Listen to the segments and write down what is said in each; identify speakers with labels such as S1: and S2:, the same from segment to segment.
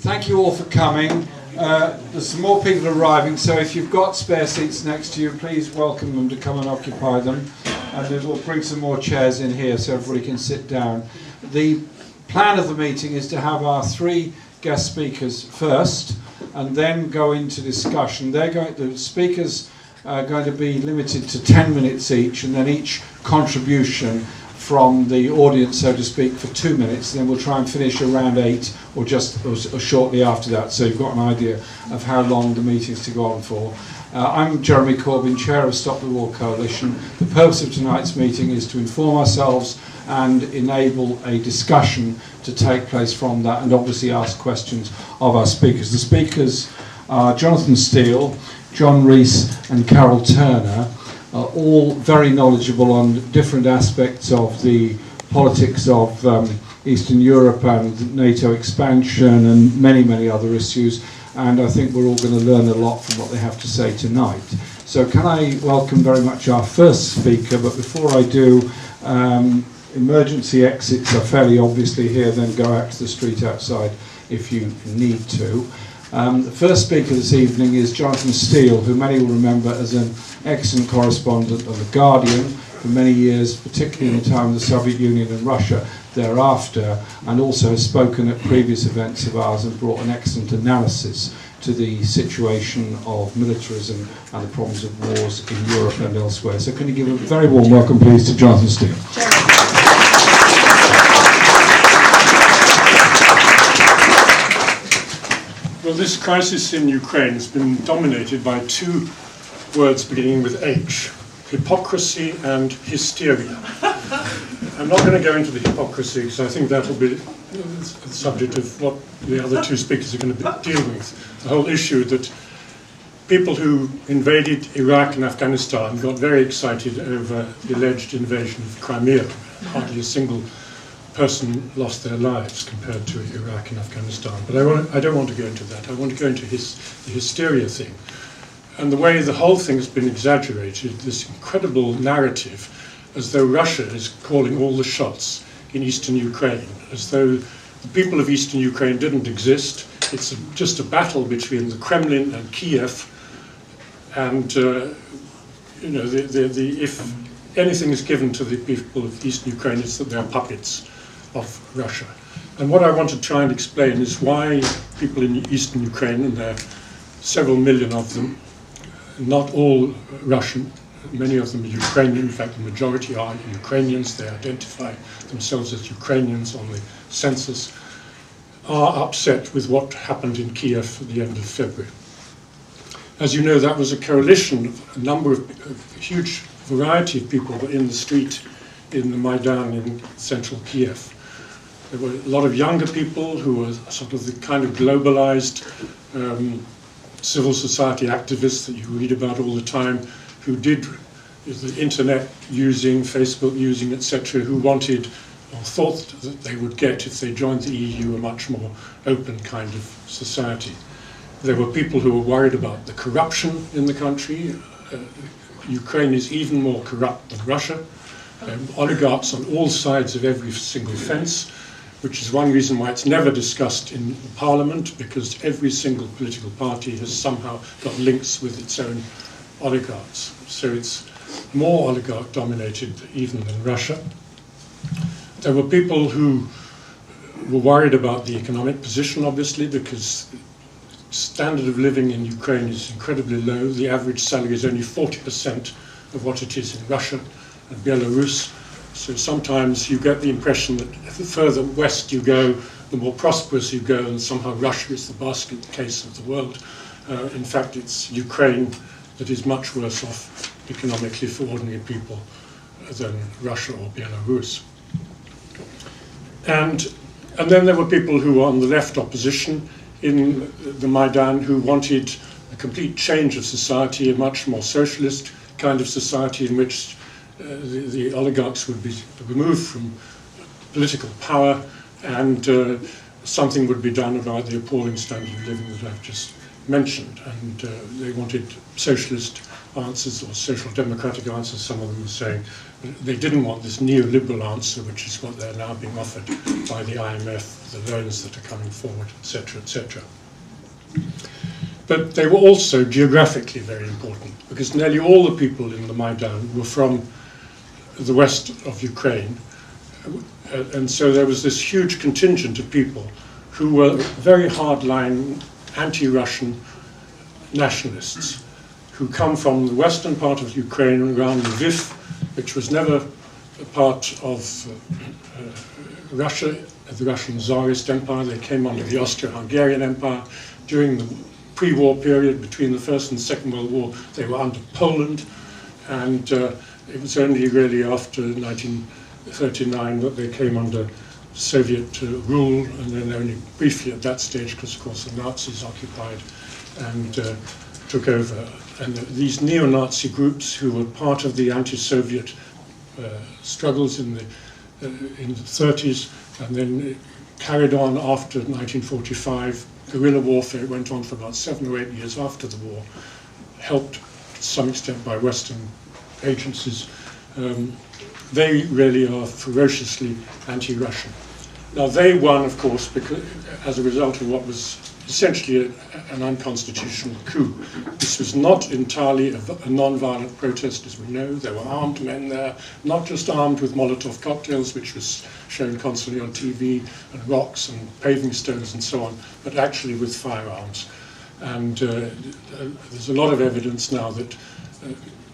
S1: Thank you all for coming. There's some more people arriving, so if you've got spare seats next to you, please welcome them to come and occupy them. And then we'll bring some more chairs in here so everybody can sit down. The plan of the meeting is to have our three guest speakers first, and then go into discussion. The speakers are going to be limited to 10 minutes each, and then each contribution from the audience, so to speak, for 2 minutes. Then we'll try and finish around 8 or shortly after that, so you've got an idea of how long the meeting's to go on for. I'm Jeremy Corbyn, Chair of Stop the War Coalition. The purpose of tonight's meeting is to inform ourselves and enable a discussion to take place from that, and obviously ask questions of our speakers. The speakers are Jonathan Steele, John Rees and Carol Turner, are all very knowledgeable on different aspects of the politics of Eastern Europe and NATO expansion and many, many other issues. And I think we're all going to learn a lot from what they have to say tonight. So can I welcome very much our first speaker, but before I do, emergency exits are fairly obviously here, then go out to the street outside if you need to. The first speaker this evening is Jonathan Steele, who many will remember as an excellent correspondent of The Guardian for many years, particularly in the time of the Soviet Union and Russia thereafter, and also has spoken at previous events of ours and brought an excellent analysis to the situation of militarism and the problems of wars in Europe and elsewhere. So can you give a very warm welcome, please, to Jonathan Steele.
S2: Well, this crisis in Ukraine has been dominated by two words beginning with H: hypocrisy and hysteria. I'm not going to go into the hypocrisy because I think that will be the subject of what the other two speakers are going to deal with. The whole issue that people who invaded Iraq and Afghanistan got very excited over the alleged invasion of Crimea. Hardly a single person lost their lives compared to Iraq and Afghanistan. But I don't want to go into that. I want to go into the hysteria thing. And the way the whole thing has been exaggerated, this incredible narrative, as though Russia is calling all the shots in eastern Ukraine, as though the people of eastern Ukraine didn't exist. It's just a battle between the Kremlin and Kiev. And, if anything is given to the people of eastern Ukraine, it's that they're puppets of Russia. And what I want to try and explain is why people in eastern Ukraine, and there are several million of them, not all Russian, many of them are Ukrainian, in fact the majority are Ukrainians, they identify themselves as Ukrainians on the census, are upset with what happened in Kiev at the end of February. As you know, that was a coalition of a huge variety of people were in the street in the Maidan in central Kiev. There were a lot of younger people who were sort of the kind of globalized civil society activists that you read about all the time, who did the internet using, Facebook using, etc., who wanted or thought that they would get, if they joined the EU, a much more open kind of society. There were people who were worried about the corruption in the country. Ukraine is even more corrupt than Russia. Oligarchs on all sides of every single fence, which is one reason why it's never discussed in Parliament, because every single political party has somehow got links with its own oligarchs. So it's more oligarch-dominated even than Russia. There were people who were worried about the economic position, obviously, because standard of living in Ukraine is incredibly low. The average salary is only 40% of what it is in Russia and Belarus. So sometimes you get the impression that the further west you go, the more prosperous you go, and somehow Russia is the basket case of the world. In fact, it's Ukraine that is much worse off economically for ordinary people than Russia or Belarus. And then there were people who were on the left opposition in the Maidan who wanted a complete change of society, a much more socialist kind of society in which the oligarchs would be removed from political power, and something would be done about the appalling standard of living that I've just mentioned, and they wanted socialist answers or social democratic answers. Some of them were saying they didn't want this neoliberal answer, which is what they're now being offered by the IMF, the loans that are coming forward, etc., etc. But they were also geographically very important, because nearly all the people in the Maidan were from the west of Ukraine, and so there was this huge contingent of people who were very hardline anti-Russian nationalists, who come from the western part of Ukraine around Lviv, which was never a part of Russia, the Russian Tsarist Empire. They came under the Austro-Hungarian Empire. During the pre-war period, between the First and Second World War, they were under Poland, and it was only really after 1939 that they came under Soviet rule, and then only briefly at that stage, because of course the Nazis occupied and took over. And these neo-Nazi groups, who were part of the anti-Soviet struggles in the 30s, and then carried on after 1945. Guerrilla warfare went on for about 7 or 8 years after the war, helped to some extent by Western agencies. They really are ferociously anti-Russian. Now they won, of course, because, as a result of what was essentially an unconstitutional coup. This was not entirely a non-violent protest, as we know. There were armed men there, not just armed with Molotov cocktails, which was shown constantly on TV, and rocks and paving stones and so on, but actually with firearms. And there's a lot of evidence now that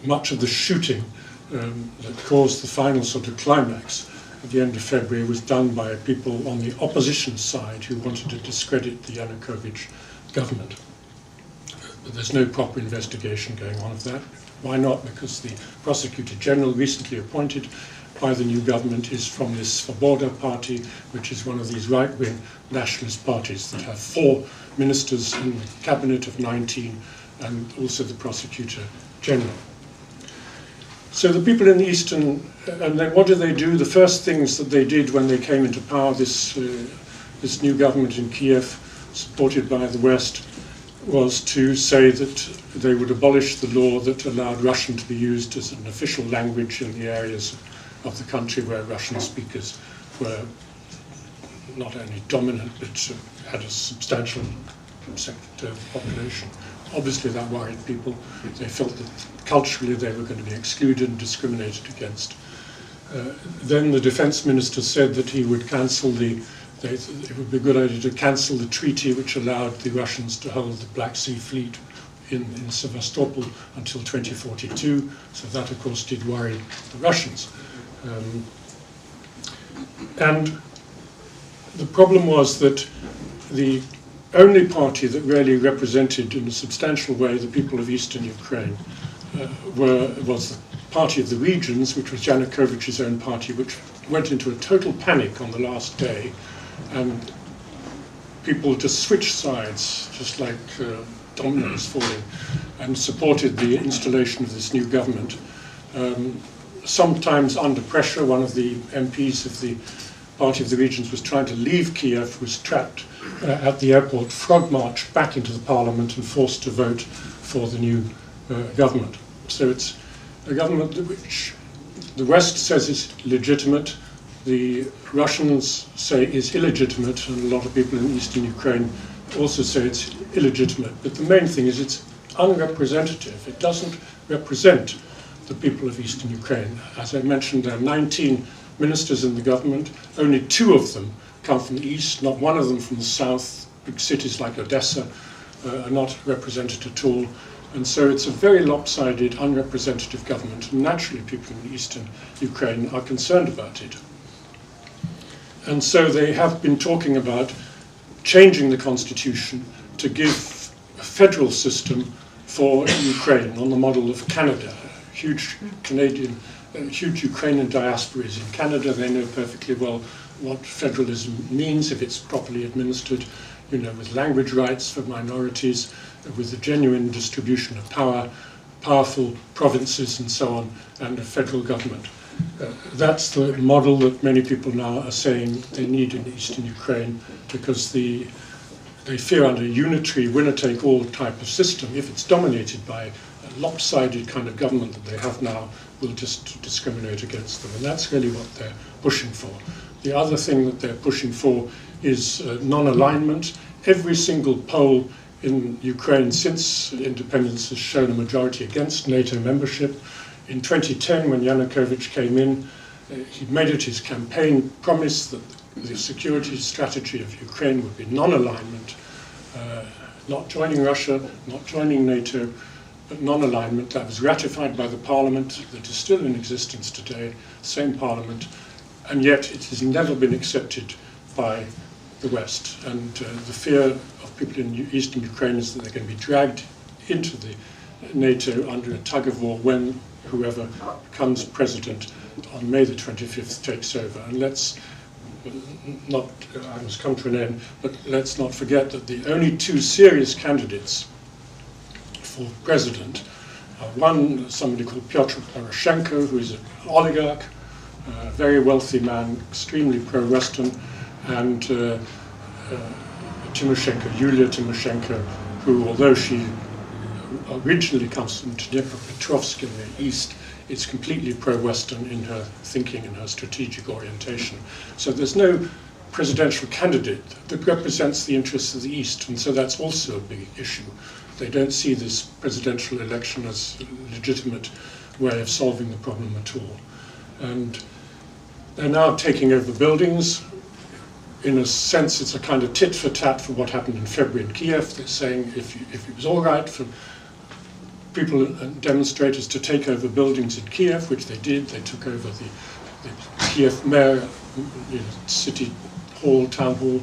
S2: much of the shooting that caused the final sort of climax at the end of February was done by people on the opposition side who wanted to discredit the Yanukovych government. But there's no proper investigation going on of that. Why not? Because the Prosecutor General recently appointed by the new government is from this Svoboda party, which is one of these right-wing nationalist parties that have 4 ministers in the cabinet of 19, and also the Prosecutor General. So the people in the eastern, and then what did they do? The first things that they did when they came into power, this new government in Kiev, supported by the West, was to say that they would abolish the law that allowed Russian to be used as an official language in the areas of the country where Russian speakers were not only dominant, but had a substantial sector of the population. Obviously that worried people. They felt that culturally they were going to be excluded and discriminated against. Then the defense minister said that he would cancel it would be a good idea to cancel the treaty which allowed the Russians to hold the Black Sea Fleet in Sevastopol until 2042. So that, of course, did worry the Russians. And the problem was that the only party that really represented in a substantial way the people of eastern Ukraine was the Party of the Regions, which was Yanukovych's own party, which went into a total panic on the last day, and people just switched sides, just like dominoes falling, and supported the installation of this new government. Sometimes under pressure. One of the MPs of the Party of the Regions was trying to leave Kiev, was trapped at the airport, frog marched back into the parliament and forced to vote for the new government. So it's a government which the West says is legitimate, the Russians say is illegitimate, and a lot of people in eastern Ukraine also say it's illegitimate. But the main thing is it's unrepresentative. It doesn't represent the people of eastern Ukraine. As I mentioned, there are 19 ministers in the government. Only 2 of them come from the east, not one of them from the south. Big cities like Odessa are not represented at all. And so it's a very lopsided, unrepresentative government. And naturally, people in eastern Ukraine are concerned about it. And so they have been talking about changing the constitution to give a federal system for Ukraine on the model of Canada. Huge Ukrainian diaspora is in Canada. They know perfectly well what federalism means if it's properly administered, with language rights for minorities, with a genuine distribution of power, powerful provinces and so on, and a federal government. That's the model that many people now are saying they need in eastern Ukraine, because the they fear under a unitary winner-take-all type of system, if it's dominated by a lopsided kind of government that they have now, will just discriminate against them. And that's really what they're pushing for. The other thing that they're pushing for is non-alignment. Every single poll in Ukraine since independence has shown a majority against NATO membership. In 2010, when Yanukovych came in, he made it his campaign promise that the security strategy of Ukraine would be non-alignment, not joining Russia, not joining NATO, but non-alignment. That was ratified by the parliament that is still in existence today, same parliament, and yet it has never been accepted by the West. And the fear of people in eastern Ukraine is that they're going to be dragged into the NATO under a tug of war when whoever becomes president on May the 25th takes over. And let's not, I must come to an end, but let's not forget that the only two serious candidates for president are one, somebody called Pyotr Poroshenko, who is an oligarch, a very wealthy man, extremely pro-Western, and Tymoshenko, Yulia Tymoshenko, who, although she originally comes from Dnipropetrovsk in the east, it's completely pro-Western in her thinking and her strategic orientation. So there's no presidential candidate that represents the interests of the East, and so that's also a big issue. They don't see this presidential election as a legitimate way of solving the problem at all. And they're now taking over buildings. In a sense, it's a kind of tit for tat for what happened in February in Kiev. They're saying if it was all right for people and demonstrators to take over buildings in Kiev, which they did. They took over the Kiev mayor, city hall, town hall.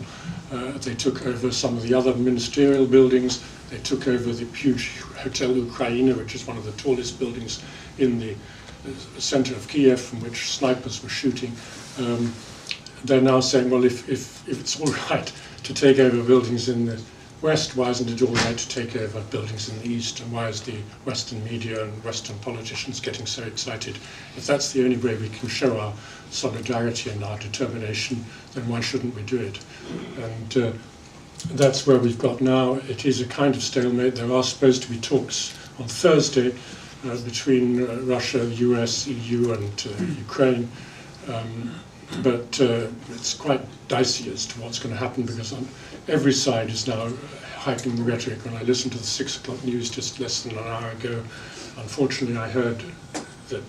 S2: They took over some of the other ministerial buildings. They took over the huge Hotel Ukraina, which is one of the tallest buildings in the center of Kiev, from which snipers were shooting. They're now saying, well, if it's all right to take over buildings in the West, why isn't it all right to take over buildings in the East? And why is the Western media and Western politicians getting so excited? If that's the only way we can show our solidarity and our determination, then why shouldn't we do it? And that's where we've got now. It is a kind of stalemate. There are supposed to be talks on Thursday between Russia, US, EU and Ukraine. But it's quite dicey as to what's going to happen, because on every side is now hiking the rhetoric. When I listened to the 6 o'clock news just less than an hour ago, unfortunately I heard that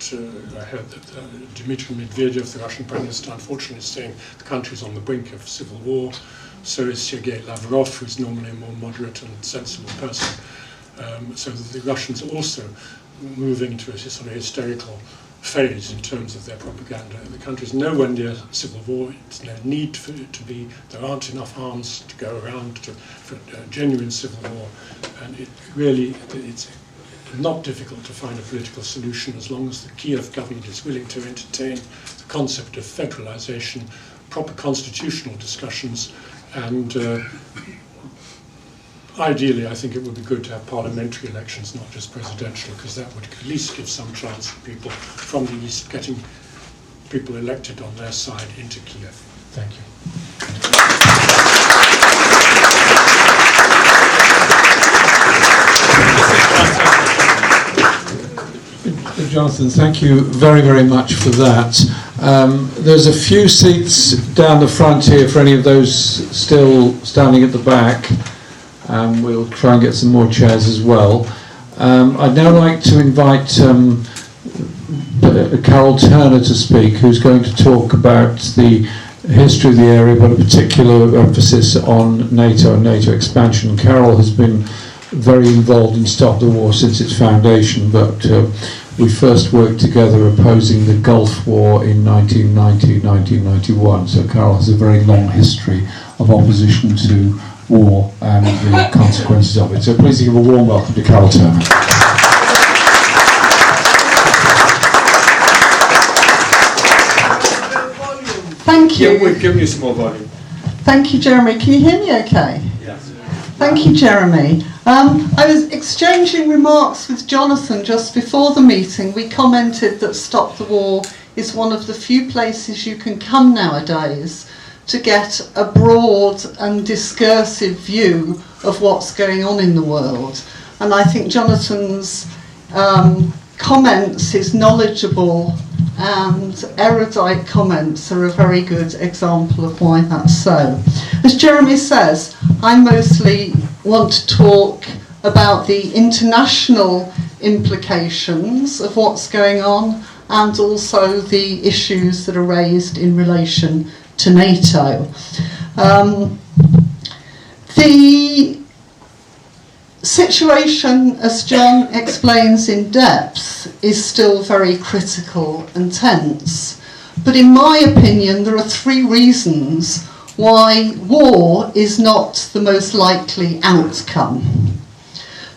S2: Dmitry Medvedev, the Russian Prime Minister, unfortunately is saying the country's on the brink of civil war. So is Sergei Lavrov, who's normally a more moderate and sensible person. So the Russians are also moving to a sort of hysterical phase in terms of their propaganda. The country's nowhere near civil war. There's no need for it to be. There aren't enough arms to go around for a genuine civil war. And it's not difficult to find a political solution as long as the Kiev government is willing to entertain the concept of federalization, proper constitutional discussions, and ideally, I think it would be good to have parliamentary elections, not just presidential, because that would at least give some chance for people from the East getting people elected on their side into Kiev. Thank you.
S1: Jonathan, thank you very, very much for that. There's a few seats down the front here for any of those still standing at the back. We'll try and get some more chairs as well. I'd now like to invite Carol Turner to speak, who's going to talk about the history of the area, but a particular emphasis on NATO and NATO expansion. Carol has been very involved in Stop the War since its foundation, but we first worked together opposing the Gulf War in 1990-1991. So Carol has a very long history of opposition to war and the consequences of it. So please give a warm welcome to Carol Turner.
S3: Thank you.
S1: Yeah, we've given you some more volume.
S3: Thank you, Jeremy. Can you hear me okay?
S1: Yes.
S3: Thank you, Jeremy. I was exchanging remarks with Jonathan just before the meeting. We commented that Stop the War is one of the few places you can come nowadays to get a broad and discursive view of what's going on in the world. And I think Jonathan's comments, his knowledgeable and erudite comments, are a very good example of why that's so. As Jeremy says, I mostly want to talk about the international implications of what's going on and also the issues that are raised in relation to NATO. The situation, as John explains in depth, is still very critical and tense. But in my opinion, there are three reasons why war is not the most likely outcome.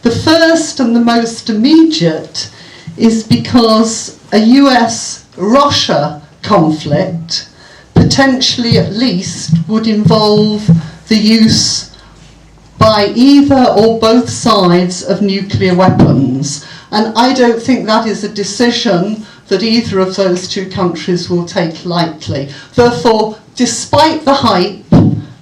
S3: The first and the most immediate is because a US-Russia conflict, potentially at least, would involve the use by either or both sides of nuclear weapons. And I don't think that is a decision that either of those two countries will take lightly. Therefore, despite the hype,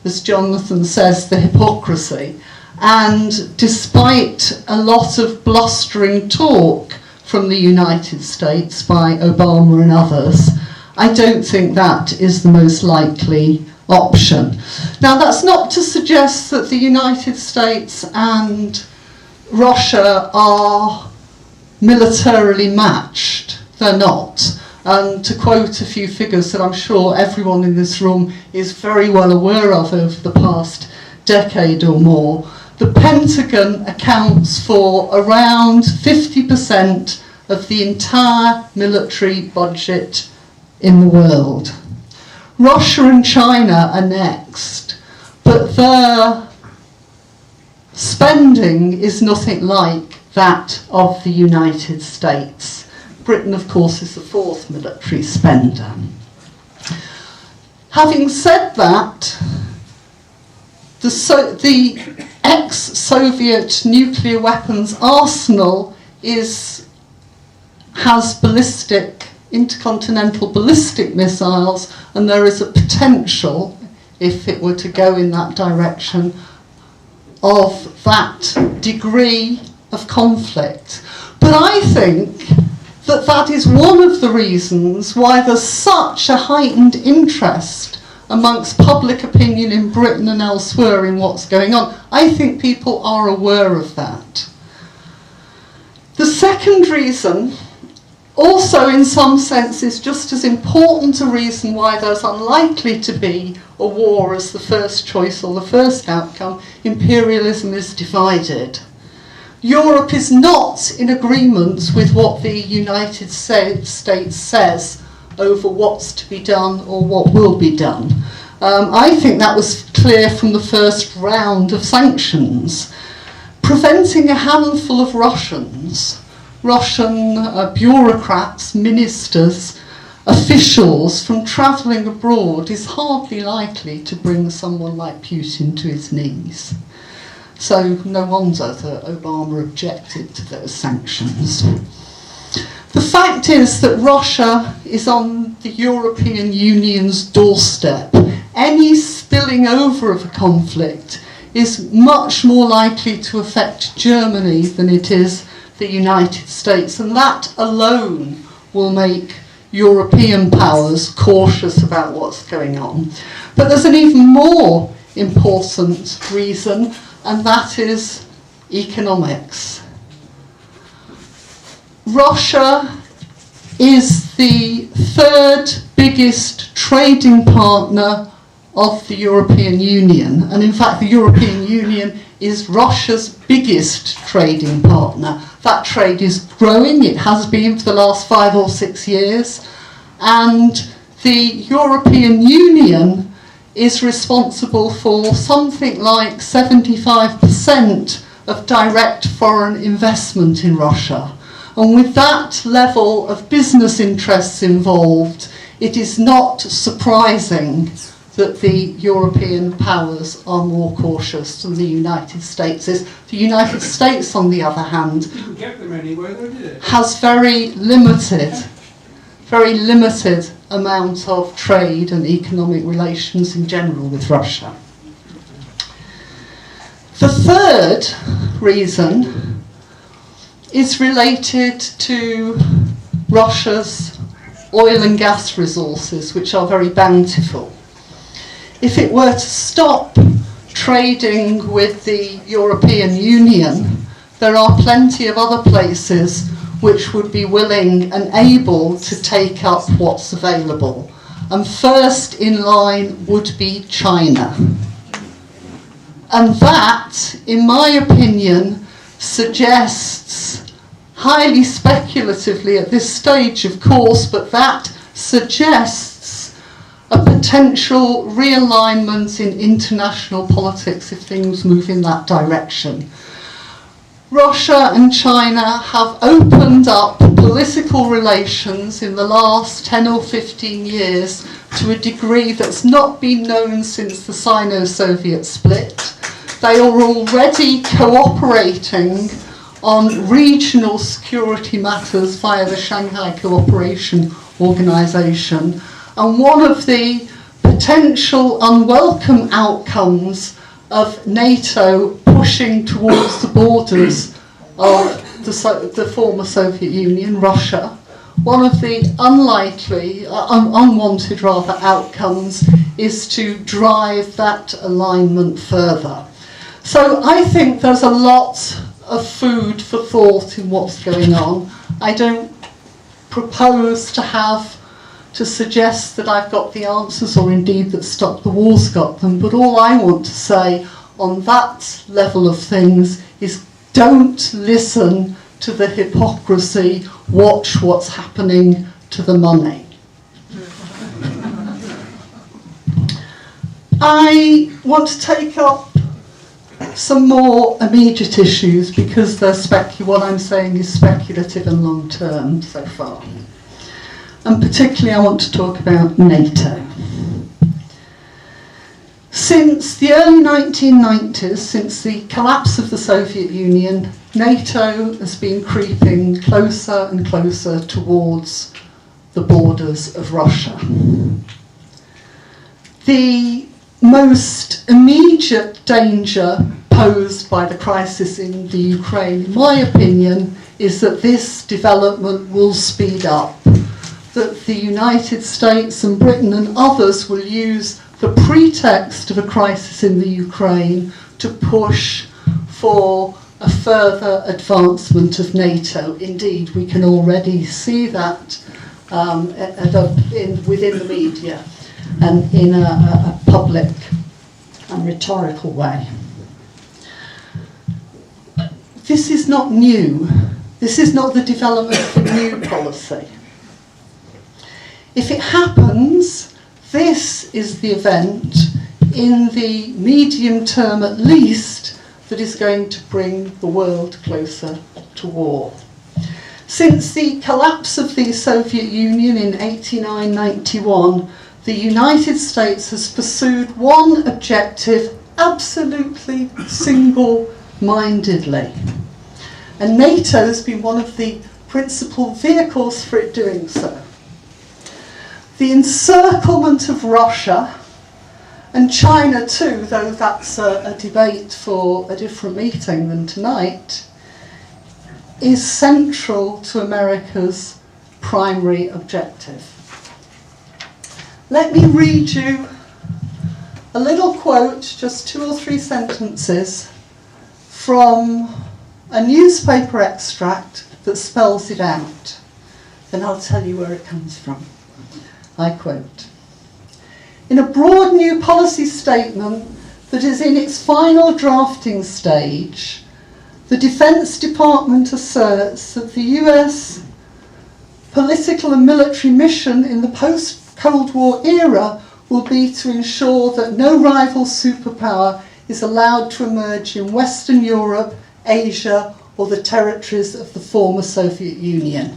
S3: as Jonathan says, the hypocrisy, and despite a lot of blustering talk from the United States by Obama and others, I don't think that is the most likely option. Now, that's not to suggest that the United States and Russia are militarily matched. They're not. And to quote a few figures that I'm sure everyone in this room is very well aware of over the past decade or more, the Pentagon accounts for around 50% of the entire military budget in the world. Russia and China are next, but their spending is nothing like that of the United States. Britain, of course, is the fourth military spender. Having said that, the ex-Soviet nuclear weapons arsenal has intercontinental ballistic missiles, and there is a potential, if it were to go in that direction, of that degree of conflict. But I think that that is one of the reasons why there's such a heightened interest amongst public opinion in Britain and elsewhere in what's going on. I think people are aware of that. The second reason, also in some sense, is just as important a reason why there's unlikely to be a war as the first choice or the first outcome. Imperialism is divided. Europe is not in agreement with what the United States says over what's to be done or what will be done. I think that was clear from the first round of sanctions. Preventing a handful of Russian bureaucrats, ministers, officials from travelling abroad is hardly likely to bring someone like Putin to his knees. So no wonder that Obama objected to those sanctions. The fact is that Russia is on the European Union's doorstep. Any spilling over of a conflict is much more likely to affect Germany than it is the United States, and that alone will make European powers cautious about what's going on. But there's an even more important reason, and that is economics. Russia is the third biggest trading partner of the European Union, and in fact the European Union is Russia's biggest trading partner. That trade is growing, it has been for the last 5 or 6 years, and the European Union is responsible for something like 75% of direct foreign investment in Russia. And with that level of business interests involved, it is not surprising that the European powers are more cautious than the United States is. The United States, on the other hand,
S1: Didn't get them anywhere, though, did it?
S3: has very limited very limited amount of trade and economic relations in general with Russia. The third reason is related to Russia's oil and gas resources, which are very bountiful. If it were to stop trading with the European Union, there are plenty of other places which would be willing and able to take up what's available. And first in line would be China. And that, in my opinion, suggests, highly speculatively at this stage of course, but that suggests a potential realignment in international politics if things move in that direction. Russia and China have opened up political relations in the last 10 or 15 years to a degree that's not been known since the Sino-Soviet split. They are already cooperating on regional security matters via the Shanghai Cooperation Organization. And one of the potential unwelcome outcomes of NATO pushing towards the borders of the former Soviet Union, Russia, one of the unwanted outcomes is to drive that alignment further. So I think there's a lot of food for thought in what's going on. I don't propose to suggest that I've got the answers or indeed that Stop the War's got them, but all I want to say on that level of things is don't listen to the hypocrisy, watch what's happening to the money. I want to take up some more immediate issues because what I'm saying is speculative and long term so far. And particularly I want to talk about NATO. Since the early 1990s, since the collapse of the Soviet Union, NATO has been creeping closer and closer towards the borders of Russia. The most immediate danger posed by the crisis in the Ukraine, in my opinion, is that this development will speed up, that the United States and Britain and others will use the pretext of a crisis in the Ukraine to push for a further advancement of NATO. Indeed, we can already see that within the media and in a public and rhetorical way. This is not new. This is not the development of a new policy. If it happens, this is the event in the medium term at least that is going to bring the world closer to war. Since the collapse of the Soviet Union in 1989-91, the United States has pursued one objective absolutely single-mindedly. And NATO has been one of the principal vehicles for it doing so. The encirclement of Russia, and China too, though that's a debate for a different meeting than tonight, is central to America's primary objective. Let me read you a little quote, just 2 or 3 sentences, from a newspaper extract that spells it out. Then I'll tell you where it comes from. I quote, "In a broad new policy statement that is in its final drafting stage, the Defense Department asserts that the US political and military mission in the post-Cold War era will be to ensure that no rival superpower is allowed to emerge in Western Europe, Asia, or the territories of the former Soviet Union."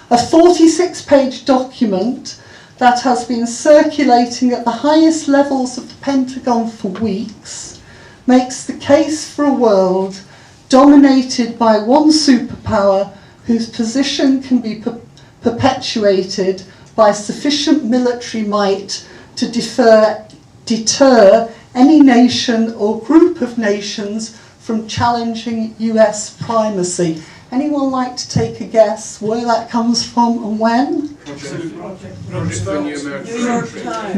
S3: A 46-page document that has been circulating at the highest levels of the Pentagon for weeks makes the case for a world dominated by one superpower whose position can be perpetuated by sufficient military might to deter any nation or group of nations from challenging US primacy. Anyone like to take a guess where that comes from and when?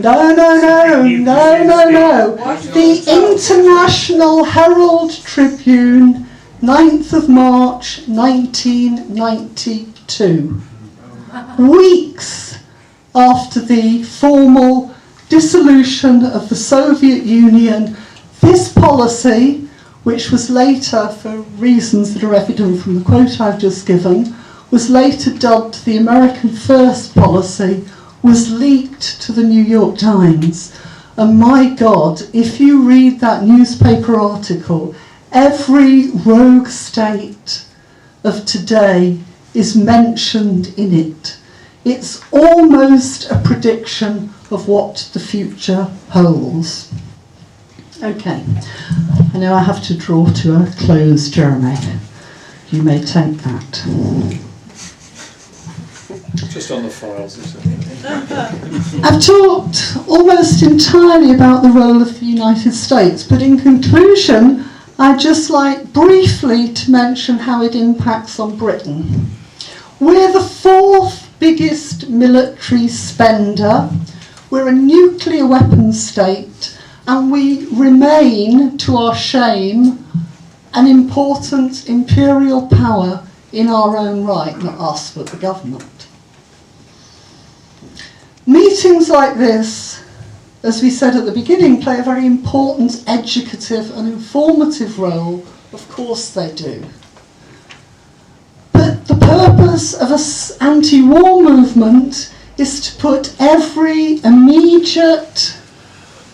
S3: No. The International Herald Tribune, 9th of March 1992. Weeks after the formal dissolution of the Soviet Union, this policy, which was later, for reasons that are evident from the quote I've just given, was later dubbed the American First policy, was leaked to the New York Times. And my God, if you read that newspaper article, every rogue state of today is mentioned in it. It's almost a prediction of what the future holds. Okay, I know I have to draw to a close, Jeremy. You may take that.
S2: Just on the files, is it?
S3: I've talked almost entirely about the role of the United States, but in conclusion, I'd just like briefly to mention how it impacts on Britain. We're the 4th biggest military spender. We're a nuclear weapons state, and we remain, to our shame, an important imperial power in our own right, not us, but the government. Meetings like this, as we said at the beginning, play a very important educative and informative role. Of course they do. But the purpose of an anti-war movement is to put every immediate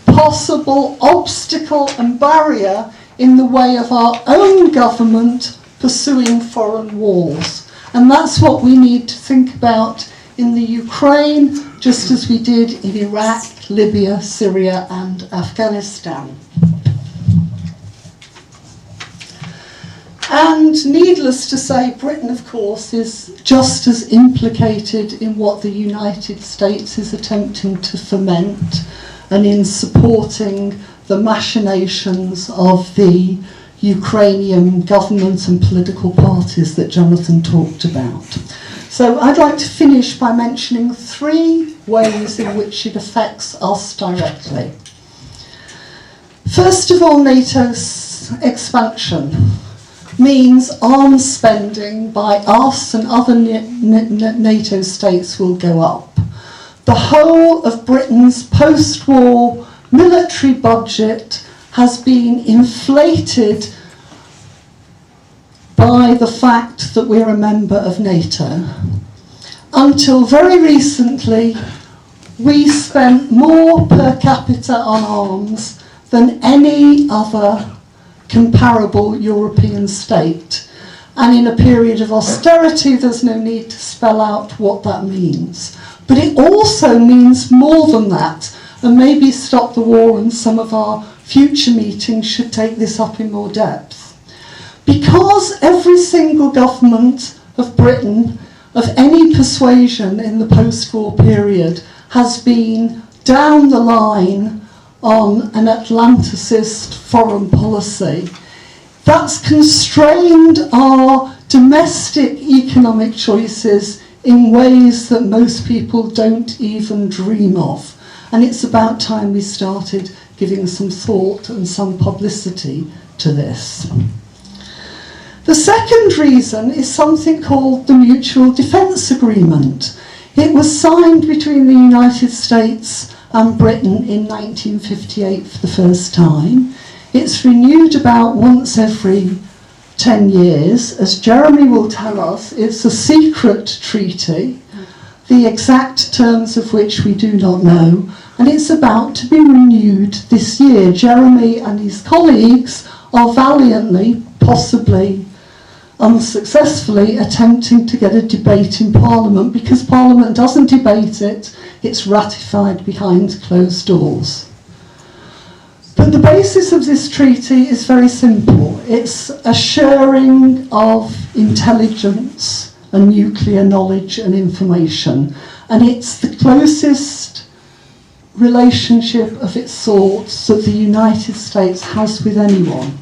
S3: possible obstacle and barrier in the way of our own government pursuing foreign wars. And that's what we need to think about in the Ukraine, just as we did in Iraq, Libya, Syria and Afghanistan. And needless to say, Britain, of course, is just as implicated in what the United States is attempting to foment and in supporting the machinations of the Ukrainian government and political parties that Jonathan talked about. So I'd like to finish by mentioning 3 ways in which it affects us directly. First of all, NATO's expansion means arms spending by us and other NATO states will go up. The whole of Britain's post-war military budget has been inflated by the fact that we're a member of NATO. Until very recently, we spent more per capita on arms than any other comparable European state. And in a period of austerity, there's no need to spell out what that means. But it also means more than that, and maybe Stop the War and some of our future meetings should take this up in more depth. Because every single government of Britain, of any persuasion in the post-war period, has been down the line on an Atlanticist foreign policy, that's constrained our domestic economic choices in ways that most people don't even dream of. And it's about time we started giving some thought and some publicity to this. The second reason is something called the Mutual Defence Agreement. It was signed between the United States and Britain in 1958 for the first time. It's renewed about once every 10 years. As Jeremy will tell us, it's a secret treaty, the exact terms of which we do not know, and it's about to be renewed this year. Jeremy and his colleagues are valiantly, possibly unsuccessfully, attempting to get a debate in Parliament, because Parliament doesn't debate it, it's ratified behind closed doors. But the basis of this treaty is very simple. It's a sharing of intelligence and nuclear knowledge and information. And it's the closest relationship of its sorts that the United States has with anyone.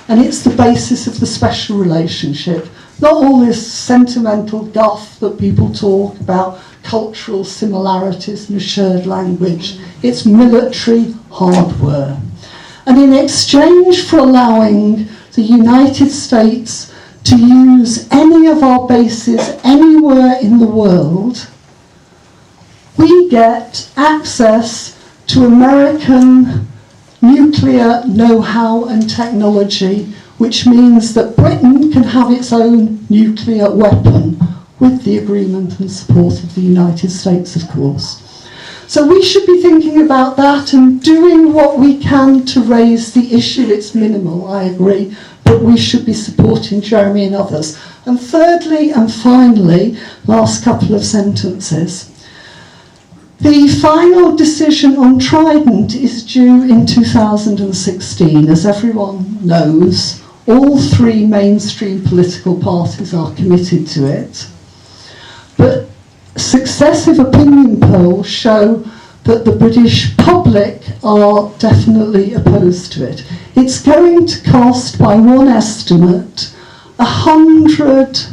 S3: And it's the basis of the special relationship. Not all this sentimental guff that people talk about, cultural similarities and a shared language. It's military hardware. And in exchange for allowing the United States to use any of our bases anywhere in the world, we get access to American nuclear know-how and technology, which means that Britain can have its own nuclear weapon with the agreement and support of the United States, of course. So we should be thinking about that and doing what we can to raise the issue. It's minimal, I agree, but we should be supporting Jeremy and others. And thirdly and finally, last couple of sentences. The final decision on Trident is due in 2016. As everyone knows, all three mainstream political parties are committed to it. But successive opinion polls show that the British public are definitely opposed to it. It's going to cost, by one estimate, £100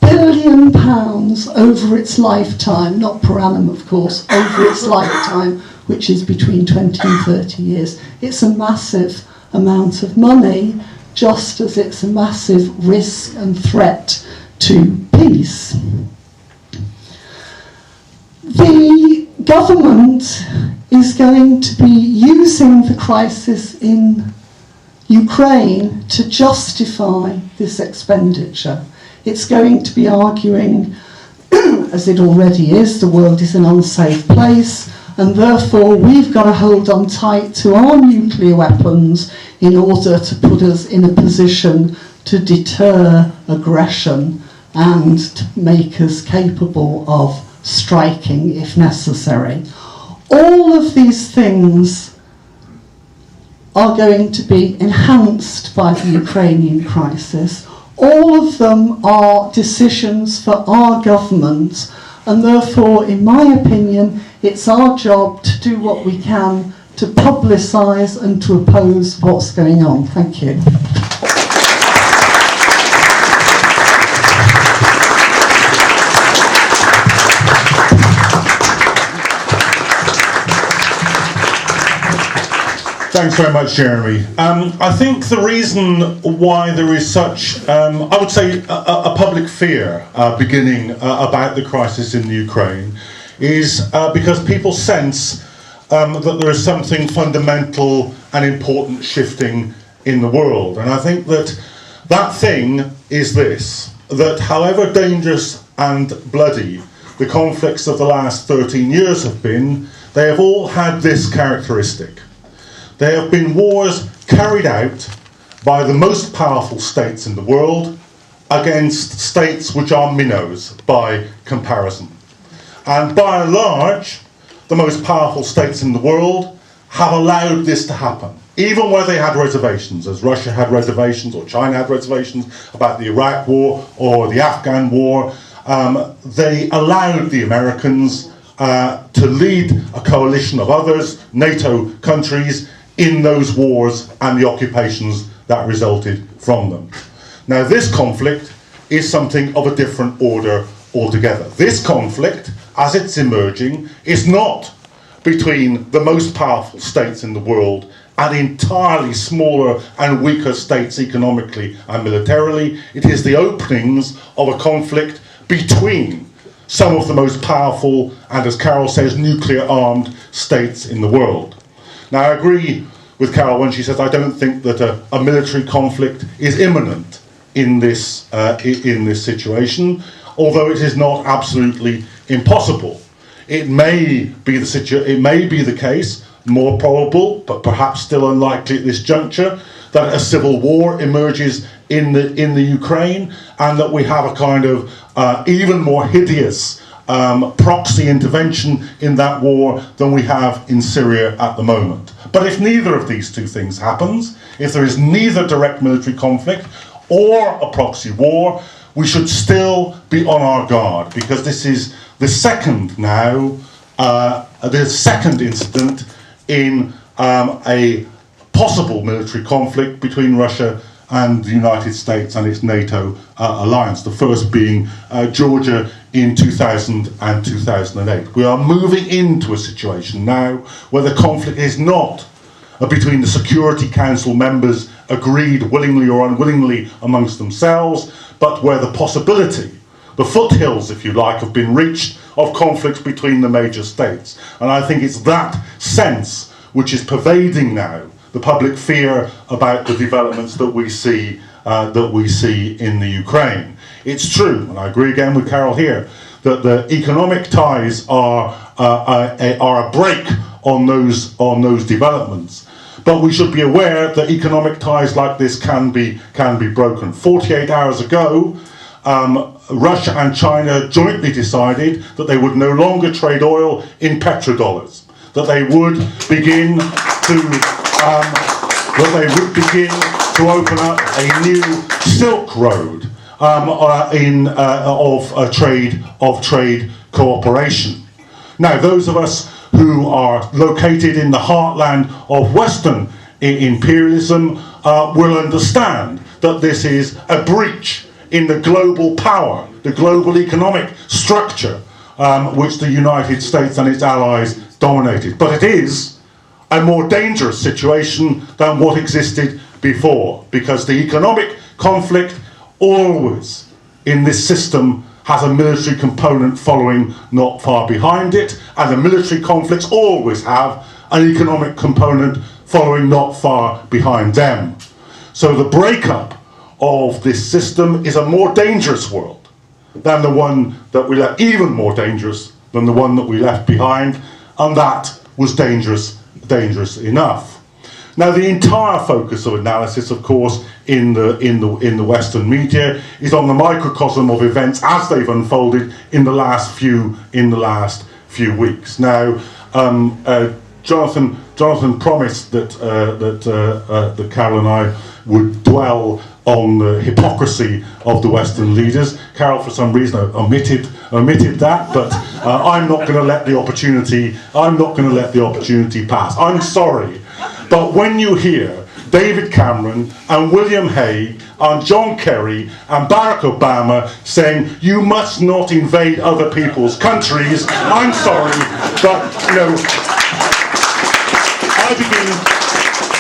S3: billion over its lifetime, not per annum of course, over its lifetime, which is between 20 and 30 years. It's a massive amount of money, just as it's a massive risk and threat to peace. The government is going to be using the crisis in Ukraine to justify this expenditure. It's going to be arguing, as it already is, the world is an unsafe place, and therefore we've got to hold on tight to our nuclear weapons in order to put us in a position to deter aggression and to make us capable of striking if necessary. All of these things are going to be enhanced by the Ukrainian crisis. All of them are decisions for our government, and therefore, in my opinion, it's our job to do what we can to publicise and to oppose what's going on. Thank you.
S4: Thanks very much, Jeremy. I think the reason why there is such, I would say, a public fear beginning about the crisis in the Ukraine is because people sense that there is something fundamental and important shifting in the world. And I think that that thing is this, that however dangerous and bloody the conflicts of the last 13 years have been, they have all had this characteristic. They have been wars carried out by the most powerful states in the world against states which are minnows by comparison. And by and large, the most powerful states in the world have allowed this to happen, even where they had reservations, as Russia had reservations or China had reservations about the Iraq war or the Afghan war. They allowed the Americans to lead a coalition of others, NATO countries, in those wars and the occupations that resulted from them. Now, this conflict is something of a different order altogether. This conflict, as it's emerging, is not between the most powerful states in the world and entirely smaller and weaker states economically and militarily. It is the openings of a conflict between some of the most powerful and, as Carol says, nuclear-armed states in the world. Now, I agree with Carol when she says I don't think that a military conflict is imminent in this situation, although it is not absolutely impossible. It may be the case, more probable, but perhaps still unlikely at this juncture, that a civil war emerges in the Ukraine, and that we have a kind of even more hideous proxy intervention in that war than we have in Syria at the moment. But if neither of these two things happens, if there is neither direct military conflict or a proxy war, we should still be on our guard, because this is the second incident in a possible military conflict between Russia and the United States and its NATO alliance, the first being Georgia in 2000 and 2008. We are moving into a situation now where the conflict is not between the Security Council members agreed willingly or unwillingly amongst themselves, but where the possibility, the foothills, if you like, have been reached of conflicts between the major states. And I think it's that sense which is pervading now the public fear about the developments that we see in the Ukraine. It's true, and I agree again with Carol here, that the economic ties are a brake on those developments. But we should be aware that economic ties like this can be broken. 48 hours ago, Russia and China jointly decided that they would no longer trade oil in petrodollars, that they would begin to open up a new Silk Road of trade cooperation. Now, those of us who are located in the heartland of Western imperialism will understand that this is a breach in the global power, the global economic structure which the United States and its allies dominated. But it is a more dangerous situation than what existed before, because the economic conflict always in this system has a military component following not far behind it, and the military conflicts always have an economic component following not far behind them. So the breakup of this system is a more dangerous world than the one that we left, even more dangerous than the one that we left behind, and that was dangerous enough. Now, the entire focus of analysis, of course, in the Western media is on the microcosm of events as they've unfolded in the last few weeks. Now, Jonathan promised that Carol and I would dwell on the hypocrisy of the Western leaders. Carol, for some reason, omitted that, but I'm not going to let the opportunity pass. I'm sorry, but when you hear David Cameron and William Hague and John Kerry and Barack Obama saying you must not invade other people's countries, I'm sorry, but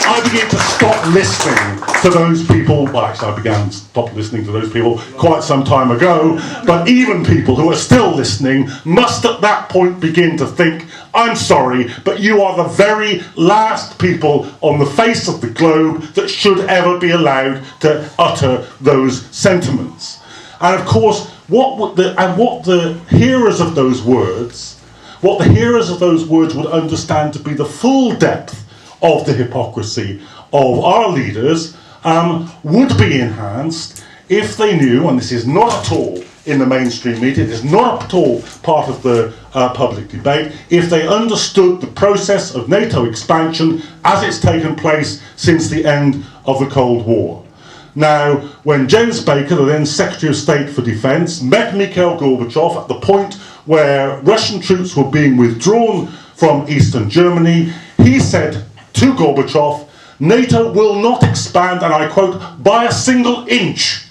S4: I begin to stop listening to those people. Well, actually, I began to stop listening to those people quite some time ago, but even people who are still listening must at that point begin to think, I'm sorry, but you are the very last people on the face of the globe that should ever be allowed to utter those sentiments. And of course, what the hearers of those words would understand to be the full depth of the hypocrisy of our leaders would be enhanced if they knew, and this is not at all in the mainstream media, it is not at all part of the public debate, if they understood the process of NATO expansion as it's taken place since the end of the Cold War. Now, when James Baker, the then Secretary of State for Defence, met Mikhail Gorbachev at the point where Russian troops were being withdrawn from Eastern Germany, he said to Gorbachev, NATO will not expand, and I quote, by a single inch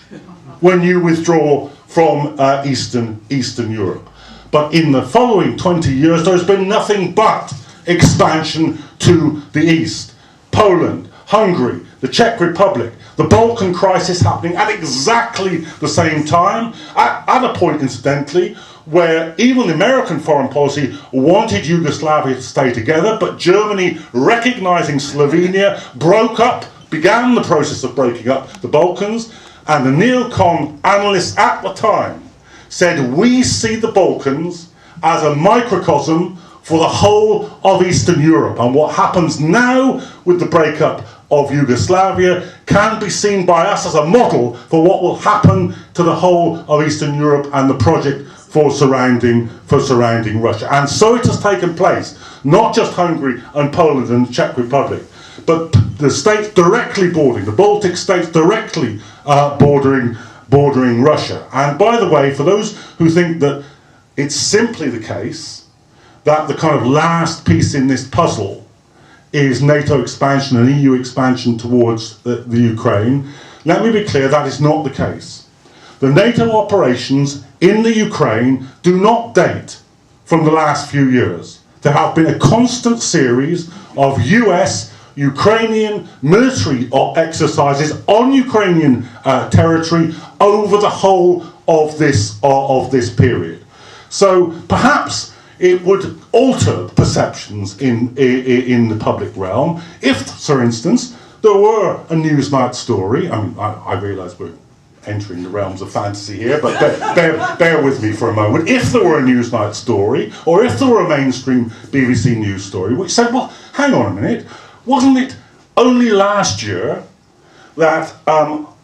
S4: when you withdraw from Eastern Europe. But in the following 20 years, there's been nothing but expansion to the east. Poland, Hungary, the Czech Republic, the Balkan crisis happening at exactly the same time, at a point, incidentally, where even the American foreign policy wanted Yugoslavia to stay together, but Germany, recognizing Slovenia, began the process of breaking up the Balkans, and the neocon analysts at the time said, we see the Balkans as a microcosm for the whole of Eastern Europe, and what happens now with the breakup of Yugoslavia can be seen by us as a model for what will happen to the whole of Eastern Europe and the project for surrounding Russia. And so it has taken place, not just Hungary and Poland and the Czech Republic, but the states directly bordering, the Baltic states directly bordering bordering Russia. And by the way, for those who think that it's simply the case that the kind of last piece in this puzzle is NATO expansion and EU expansion towards the Ukraine, let me be clear, that is not the case. The NATO operations in the Ukraine do not date from the last few years. There have been a constant series of US, Ukrainian military exercises on Ukrainian territory over the whole of this period. So perhaps it would alter perceptions in the public realm if, for instance, there were a Newsnight story. I mean, I realise we're entering the realms of fantasy here, but bear with me for a moment. If there were a Newsnight story, or if there were a mainstream BBC News story, which said, well, hang on a minute, wasn't it only last year that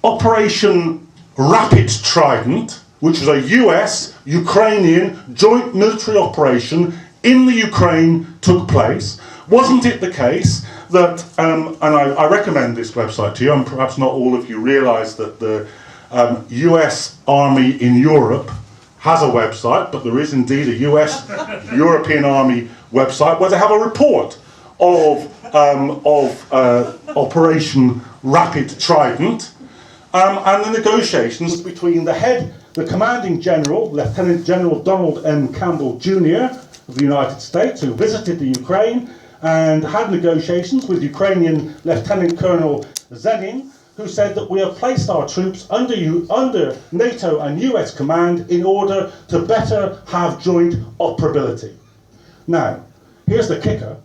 S4: Operation Rapid Trident, which was a US-Ukrainian joint military operation in the Ukraine, took place? Wasn't it the case that, and I recommend this website to you, and perhaps not all of you realise that the US Army in Europe has a website, but there is indeed a US European Army website where they have a report of Operation Rapid Trident and the negotiations between the commanding general, Lieutenant General Donald M. Campbell Jr. of the United States, who visited the Ukraine and had negotiations with Ukrainian Lieutenant Colonel Zenin, who said that we have placed our troops under NATO and US command in order to better have joint operability. Now, here's the kicker.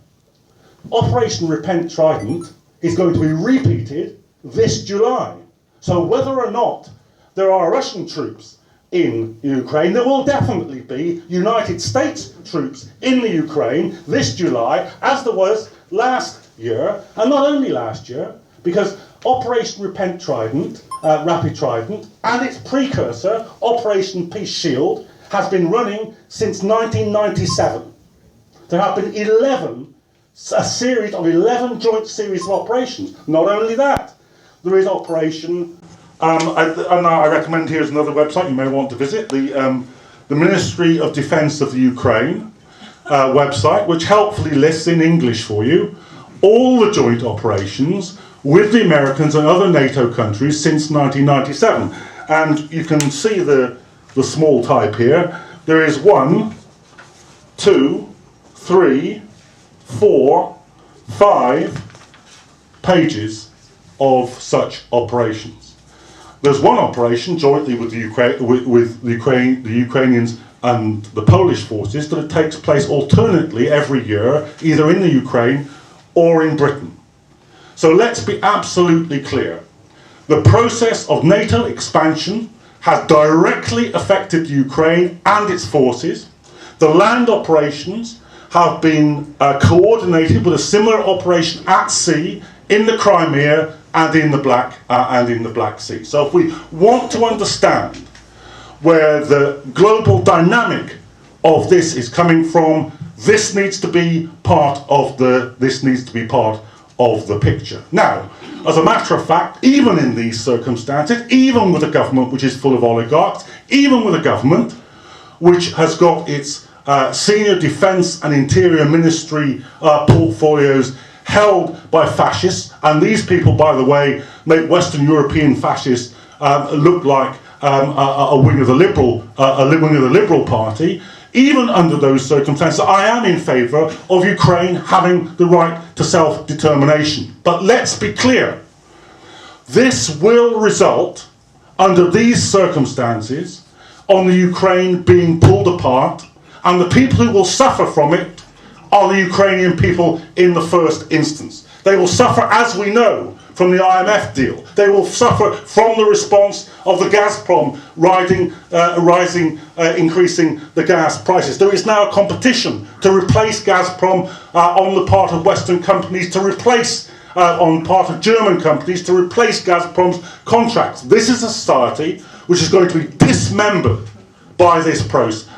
S4: Operation Repent Trident is going to be repeated this July. So whether or not there are Russian troops in Ukraine, there will definitely be United States troops in the Ukraine this July, as there was last year, and not only last year, because Operation Repent Trident, Rapid Trident, and its precursor, Operation Peace Shield, has been running since 1997. There have been a series of 11 joint series of operations. Not only that, there is Operation, and I recommend here's another website you may want to visit, the Ministry of Defence of the Ukraine website, which helpfully lists in English for you all the joint operations with the Americans and other NATO countries since 1997. And you can see the small type here. There is 1, 2, 3, 4, 5 pages of such operations. There's one operation jointly with the Ukrainians and the Polish forces that takes place alternately every year, either in the Ukraine or in Britain. So let's be absolutely clear. The process of NATO expansion has directly affected Ukraine and its forces. The land operations have been coordinated with a similar operation at sea in the Crimea and in the Black Sea. So if we want to understand where the global dynamic of this is coming from, this needs to be part of the picture. Now, as a matter of fact, even in these circumstances, even with a government which is full of oligarchs, even with a government which has got its senior defence and interior ministry portfolios held by fascists, and these people, by the way, make Western European fascists look like a wing of the Liberal Party. Even under those circumstances, I am in favour of Ukraine having the right to self-determination. But let's be clear, this will result, under these circumstances, on the Ukraine being pulled apart, and the people who will suffer from it are the Ukrainian people in the first instance. They will suffer, as we know, from the IMF deal. They will suffer from the response of the Gazprom increasing the gas prices. There is now a competition to replace Gazprom on the part of Western companies, on part of German companies, to replace Gazprom's contracts. This is a society which is going to be dismembered by this process,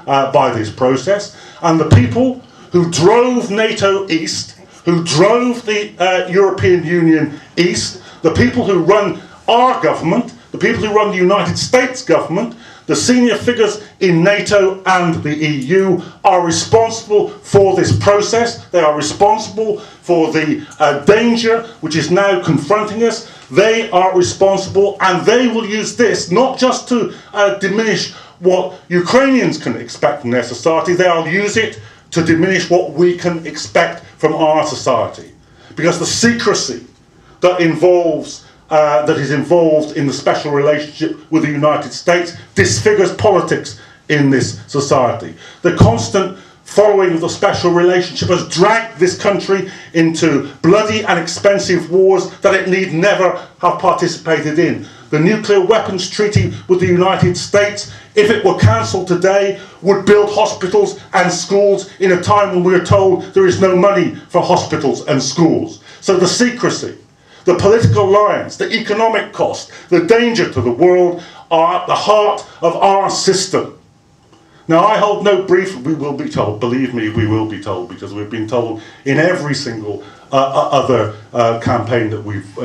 S4: and the people who drove NATO east, who drove the European Union east, the people who run our government, the people who run the United States government, the senior figures in NATO and the EU are responsible for this process. They are responsible for the danger which is now confronting us. They are responsible, and they will use this not just to diminish what Ukrainians can expect from their society, they'll use it to diminish what we can expect from our society. Because the secrecy that is involved in the special relationship with the United States disfigures politics in this society. The constant following of the special relationship has dragged this country into bloody and expensive wars that it need never have participated in. The nuclear weapons treaty with the United States, if it were cancelled today, would build hospitals and schools in a time when we are told there is no money for hospitals and schools. So the secrecy, the political alliance, the economic cost, the danger to the world are at the heart of our system. Now, I hold no brief, we will be told, believe me, we will be told, because we've been told in every single other campaign that we've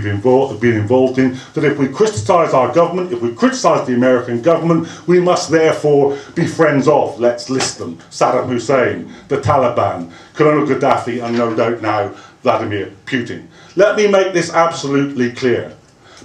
S4: been involved in, that if we criticise our government, if we criticise the American government, we must therefore be friends of, let's list them, Saddam Hussein, the Taliban, Colonel Gaddafi, and no doubt now Vladimir Putin. Let me make this absolutely clear.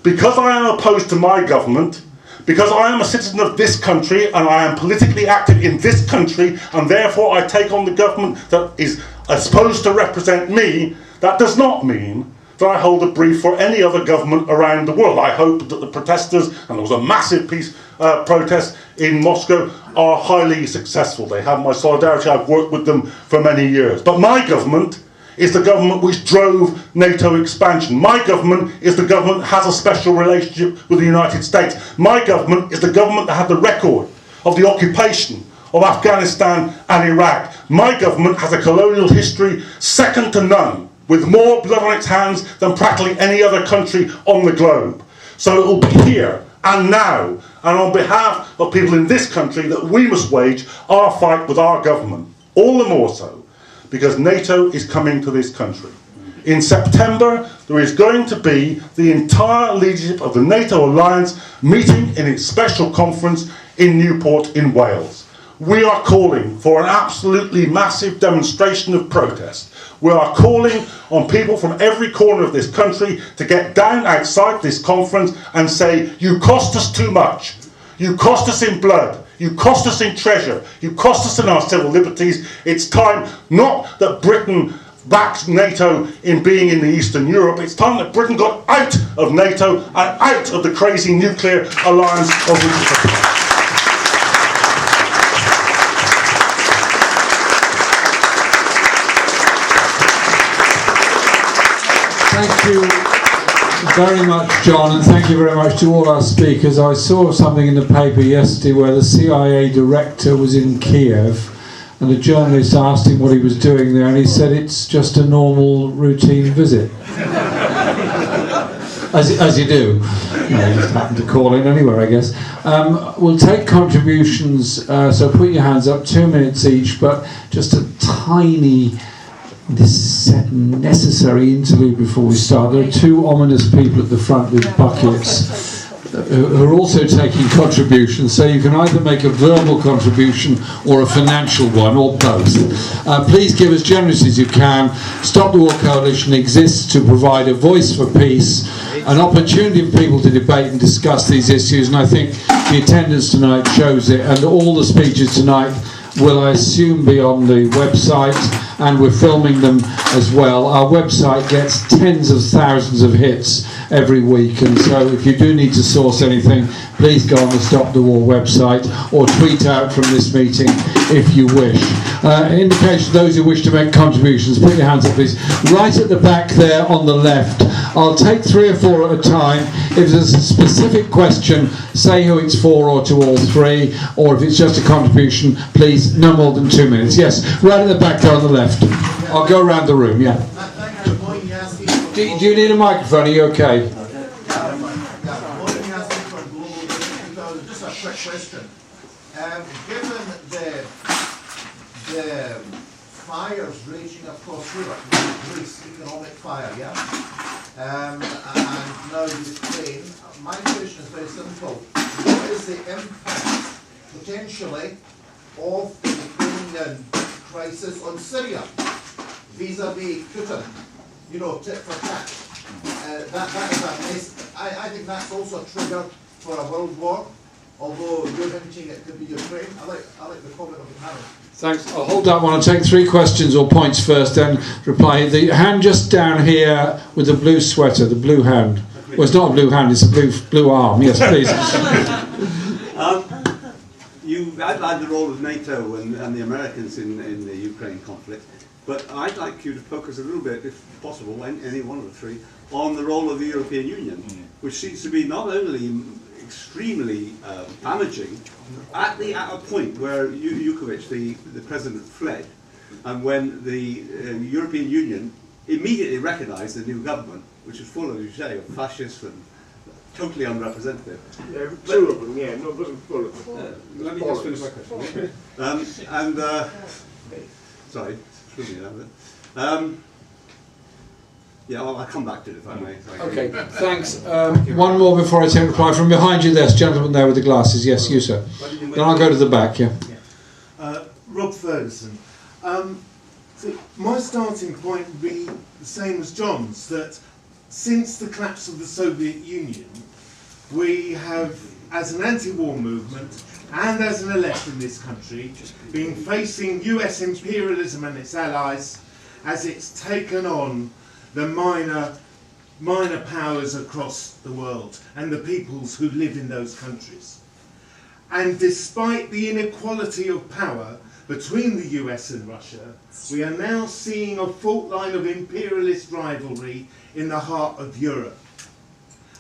S4: Because I am opposed to my government, because I am a citizen of this country and I am politically active in this country, and therefore I take on the government that is supposed to represent me, that does not mean that I hold a brief for any other government around the world. I hope that the protesters, and there was a massive peace protest in Moscow, are highly successful. They have my solidarity. I've worked with them for many years. But my government is the government which drove NATO expansion. My government is the government that has a special relationship with the United States. My government is the government that had the record of the occupation of Afghanistan and Iraq. My government has a colonial history second to none, with more blood on its hands than practically any other country on the globe. So it will be here and now, and on behalf of people in this country, that we must wage our fight with our government. All the more so because NATO is coming to this country. In September, there is going to be the entire leadership of the NATO alliance meeting in its special conference in Newport in Wales. We are calling for an absolutely massive demonstration of protest. We are calling on people from every corner of this country to get down outside this conference and say, you cost us too much. You cost us in blood. You cost us in treasure. You cost us in our civil liberties. It's time not that Britain backed NATO in being in the Eastern Europe. It's time that Britain got out of NATO and out of the crazy nuclear alliance of the
S1: Thank you very much, John, and thank you very much to all our speakers. I saw something in the paper yesterday where the CIA director was in Kiev, and a journalist asked him what he was doing there, and he said it's just a normal routine visit. As you do. You just happen to call in anywhere, I guess. We'll take contributions, so put your hands up, 2 minutes each, but just a tiny necessary interlude before we start. There are two ominous people at the front with buckets who are also taking contributions, so you can either make a verbal contribution or a financial one, or both. Please give as generously as you can. Stop the War Coalition exists to provide a voice for peace, an opportunity for people to debate and discuss these issues, and I think the attendance tonight shows it, and all the speeches tonight will, I assume, be on the website, and we're filming them as well. Our website gets tens of thousands of hits every week, and so if you do need to source anything, please go on the Stop the War website or tweet out from this meeting if you wish. Indication to those who wish to make contributions, put your hands up please. Right at the back there on the left. I'll take 3 or 4 at a time. If there's a specific question, say who it's for or to all 3, or if it's just a contribution, please no more than 2 minutes. Yes, right at the back there on the left. I'll go around the room, yeah. Do you need a microphone? Are you okay?
S5: Just a quick question. Given the fires raging across Europe, Greece, economic fire, yeah? and now Ukraine. My question is very simple. What is the impact, potentially, of the Ukrainian crisis on Syria, vis-a-vis Putin? You know, tit for tat. That is a mess. I think that's also a trigger for a world war, although you're hinting it could be Ukraine. I like the comment of the panel.
S1: Thanks. I'll hold that one. I'll take 3 questions or points first, then reply. The hand just down here with the blue sweater, the blue hand. Well, it's not a blue hand, it's a blue arm. Yes, please.
S6: You outlined the role of NATO and the Americans in the Ukraine conflict, but I'd like you to focus a little bit, if possible, any one of the 3, on the role of the European Union, which seems to be not only extremely damaging, at a point where Yukovic, the president, fled, and when the European Union immediately recognised the new government, which was full, as you say, of fascists and totally unrepresentative.
S7: Two of them, yeah, no, it wasn't full of them.
S6: Let me just finish my question. Sorry, screw me that bit. Yeah, I'll come back to it if I may.
S1: Okay, thanks. One more before I take reply. From behind you, there's gentleman there with the glasses. Yes, you, sir. Then I'll go to the back, yeah.
S7: Rob Ferguson. So my starting point would be the same as John's, that since the collapse of the Soviet Union, we have, as an anti-war movement and as an elect in this country, been facing US imperialism and its allies as it's taken on the minor powers across the world and the peoples who live in those countries. And despite the inequality of power between the US and Russia, we are now seeing a fault line of imperialist rivalry in the heart of Europe.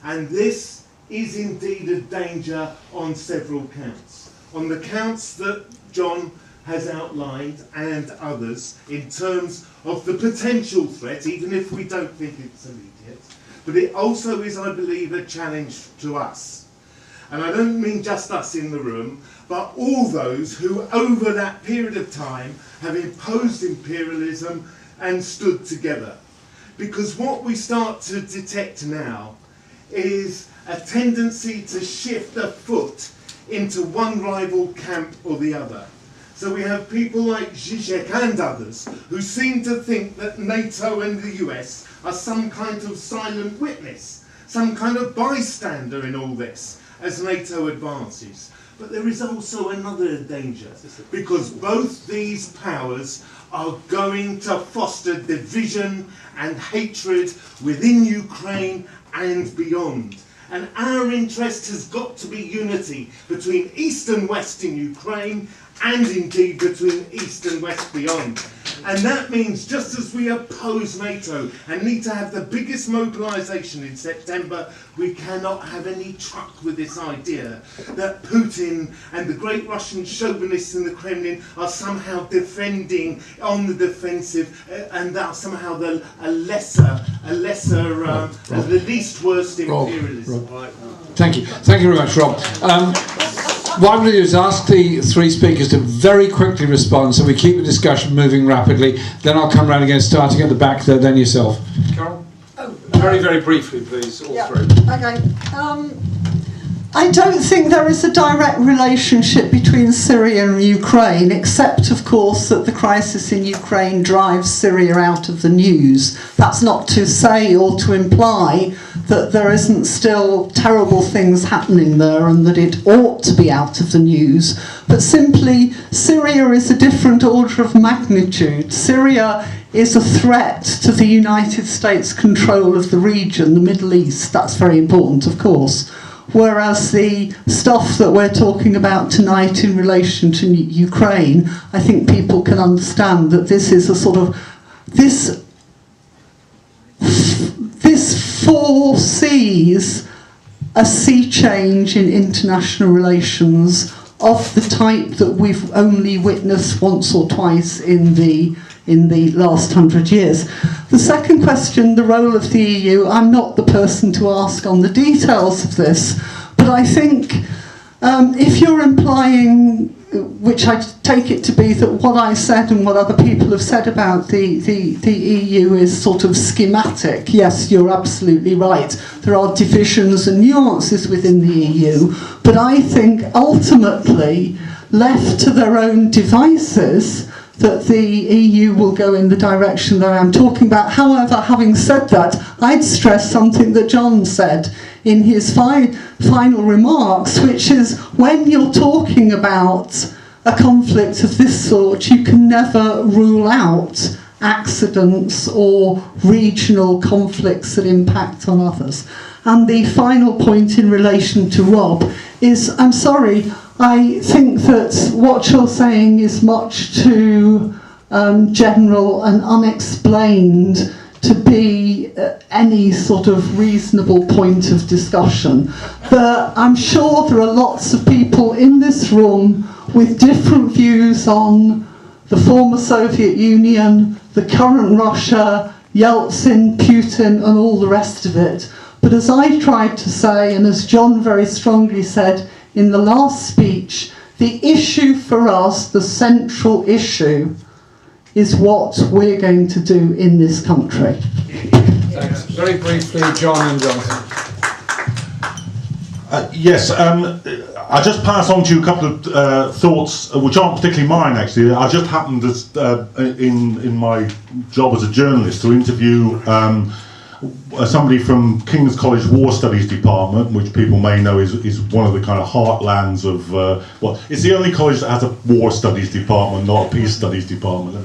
S7: And this is indeed a danger on several counts. On the counts that John has outlined and others in terms of the potential threat, even if we don't think it's immediate, but it also is, I believe, a challenge to us. And I don't mean just us in the room, but all those who over that period of time have imposed imperialism and stood together. Because what we start to detect now is a tendency to shift the foot into one rival camp or the other. So we have people like Zizek and others who seem to think that NATO and the US are some kind of silent witness, some kind of bystander in all this as NATO advances. But there is also another danger, because both these powers are going to foster division and hatred within Ukraine and beyond. And our interest has got to be unity between East and West in Ukraine, and indeed between East and West beyond. And that means, just as we oppose NATO and need to have the biggest mobilisation in September, we cannot have any truck with this idea that Putin and the great Russian chauvinists in the Kremlin are somehow defending on the defensive and are somehow the least worst imperialism.
S1: Thank you. Thank you very much, Rob. What I'm going to do is ask the 3 speakers to very quickly respond so we keep the discussion moving rapidly. Then I'll come round again, starting at the back there, then yourself. Carol? Very, very briefly, please, all 3.
S3: Okay. I don't think there is a direct relationship between Syria and Ukraine, except, of course, that the crisis in Ukraine drives Syria out of the news. That's not to say or to imply that there isn't still terrible things happening there and that it ought to be out of the news, but simply Syria is a different order of magnitude. Syria is a threat to the United States' control of the region, the Middle East. That's very important, of course. Whereas the stuff that we're talking about tonight in relation to Ukraine, I think people can understand that this is a sort of, this foresees a sea change in international relations of the type that we've only witnessed once or twice in the last 100 years. The second question, the role of the EU, I'm not the person to ask on the details of this, but I think if you're implying which I take it to be that what I said and what other people have said about the EU is sort of schematic. Yes, you're absolutely right. There are divisions and nuances within the EU, but I think ultimately, left to their own devices, that the EU will go in the direction that I'm talking about. However, having said that, I'd stress something that John said in his final remarks, which is when you're talking about a conflict of this sort, you can never rule out accidents or regional conflicts that impact on others. And the final point in relation to Rob is, I'm sorry, I think that what you're saying is much too general and unexplained to be any sort of reasonable point of discussion. But I'm sure there are lots of people in this room with different views on the former Soviet Union, the current Russia, Yeltsin, Putin, and all the rest of it. But as I tried to say, and as John very strongly said in the last speech, the issue for us, the central issue, is what we're going to do in this country.
S1: Thanks. Very briefly, John and Jonathan.
S4: Yes, I just pass on to you a couple of thoughts, which aren't particularly mine, actually. I just happened, in my job as a journalist, to interview somebody from King's College War Studies Department, which people may know is one of the kind of heartlands of, well, it's the only college that has a War Studies Department, not a Peace Studies Department, let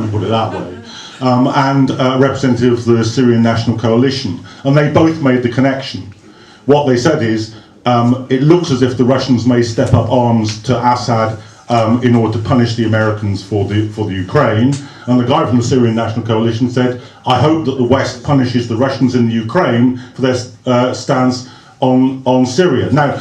S4: me put it that way. And a representative of the Syrian National Coalition. And they both made the connection. What they said is, it looks as if the Russians may step up arms to Assad in order to punish the Americans for the Ukraine. And the guy from the Syrian National Coalition said, I hope that the West punishes the Russians in the Ukraine for their stance on Syria. Now,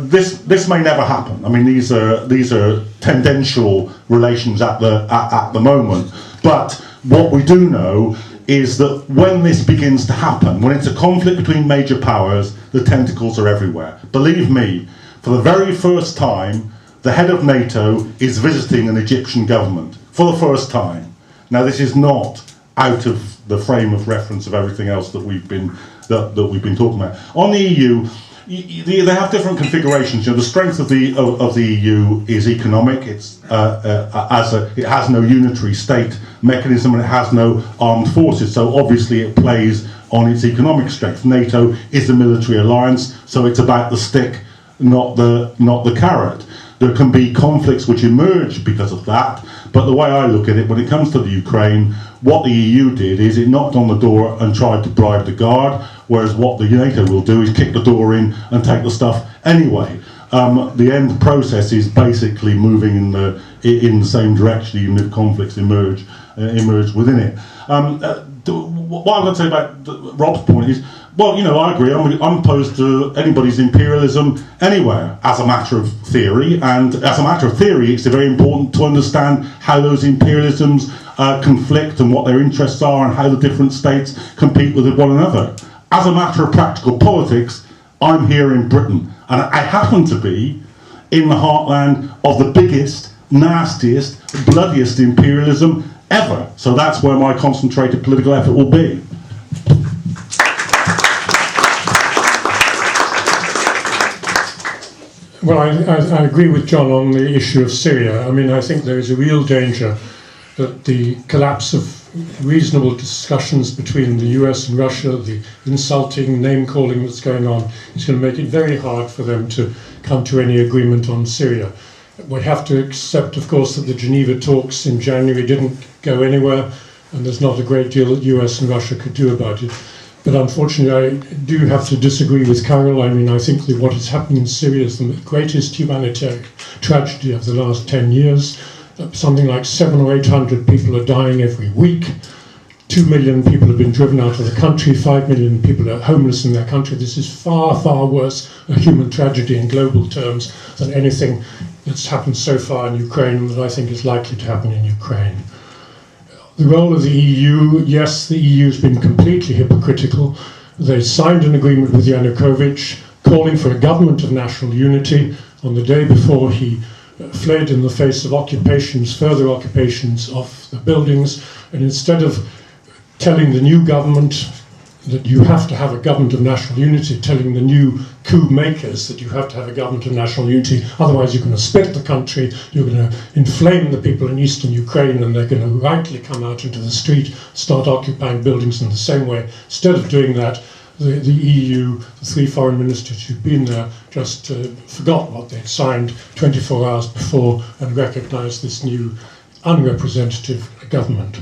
S4: this may never happen. I mean, these are tendential relations at the moment. But what we do know is that when this begins to happen, when it's a conflict between major powers, the tentacles are everywhere. Believe me, for the very first time, the head of NATO is visiting an Egyptian government for the first time. Now, this is not out of the frame of reference of everything else that we've been talking about. On the EU, they have different configurations. You know, the strength of the EU is economic. It has no unitary state mechanism and it has no armed forces. So obviously it plays on its economic strength. NATO is a military alliance, so it's about the stick, not the carrot. There can be conflicts which emerge because of that, but the way I look at it, when it comes to the Ukraine, what the EU did is it knocked on the door and tried to bribe the guard, whereas what the NATO will do is kick the door in and take the stuff anyway. The end process is basically moving in the same direction, even if conflicts emerge within it. What I'm going to say about Rob's point is, well, you know, I agree. I'm opposed to anybody's imperialism anywhere, as a matter of theory. And as a matter of theory, it's very important to understand how those imperialisms conflict and what their interests are and how the different states compete with one another. As a matter of practical politics, I'm here in Britain. And I happen to be in the heartland of the biggest, nastiest, bloodiest imperialism ever. So that's where my concentrated political effort will be.
S2: Well, I agree with John on the issue of Syria. I mean, I think there is a real danger that the collapse of reasonable discussions between the US and Russia, the insulting name-calling that's going on, is going to make it very hard for them to come to any agreement on Syria. We have to accept, of course, that the Geneva talks in January didn't go anywhere, and there's not a great deal that US and Russia could do about it. But unfortunately, I do have to disagree with Carol. I mean, I think that what is happening in Syria is the greatest humanitarian tragedy of the last 10 years. Something like 700 or 800 people are dying every week. 2 million people have been driven out of the country. 5 million people are homeless in their country. This is far, far worse a human tragedy in global terms than anything that's happened so far in Ukraine that I think is likely to happen in Ukraine. The role of the EU, yes, the EU has been completely hypocritical. They signed an agreement with Yanukovych calling for a government of national unity on the day before he fled in the face of occupations, further occupations of the buildings, and instead of telling the new government that you have to have a government of national unity, telling the new coup makers that you have to have a government of national unity, otherwise you're going to split the country, you're going to inflame the people in eastern Ukraine, and they're going to rightly come out into the street, start occupying buildings in the same way. Instead of doing that, the EU, the three foreign ministers who'd been there, just forgot what they'd signed 24 hours before and recognised this new unrepresentative government.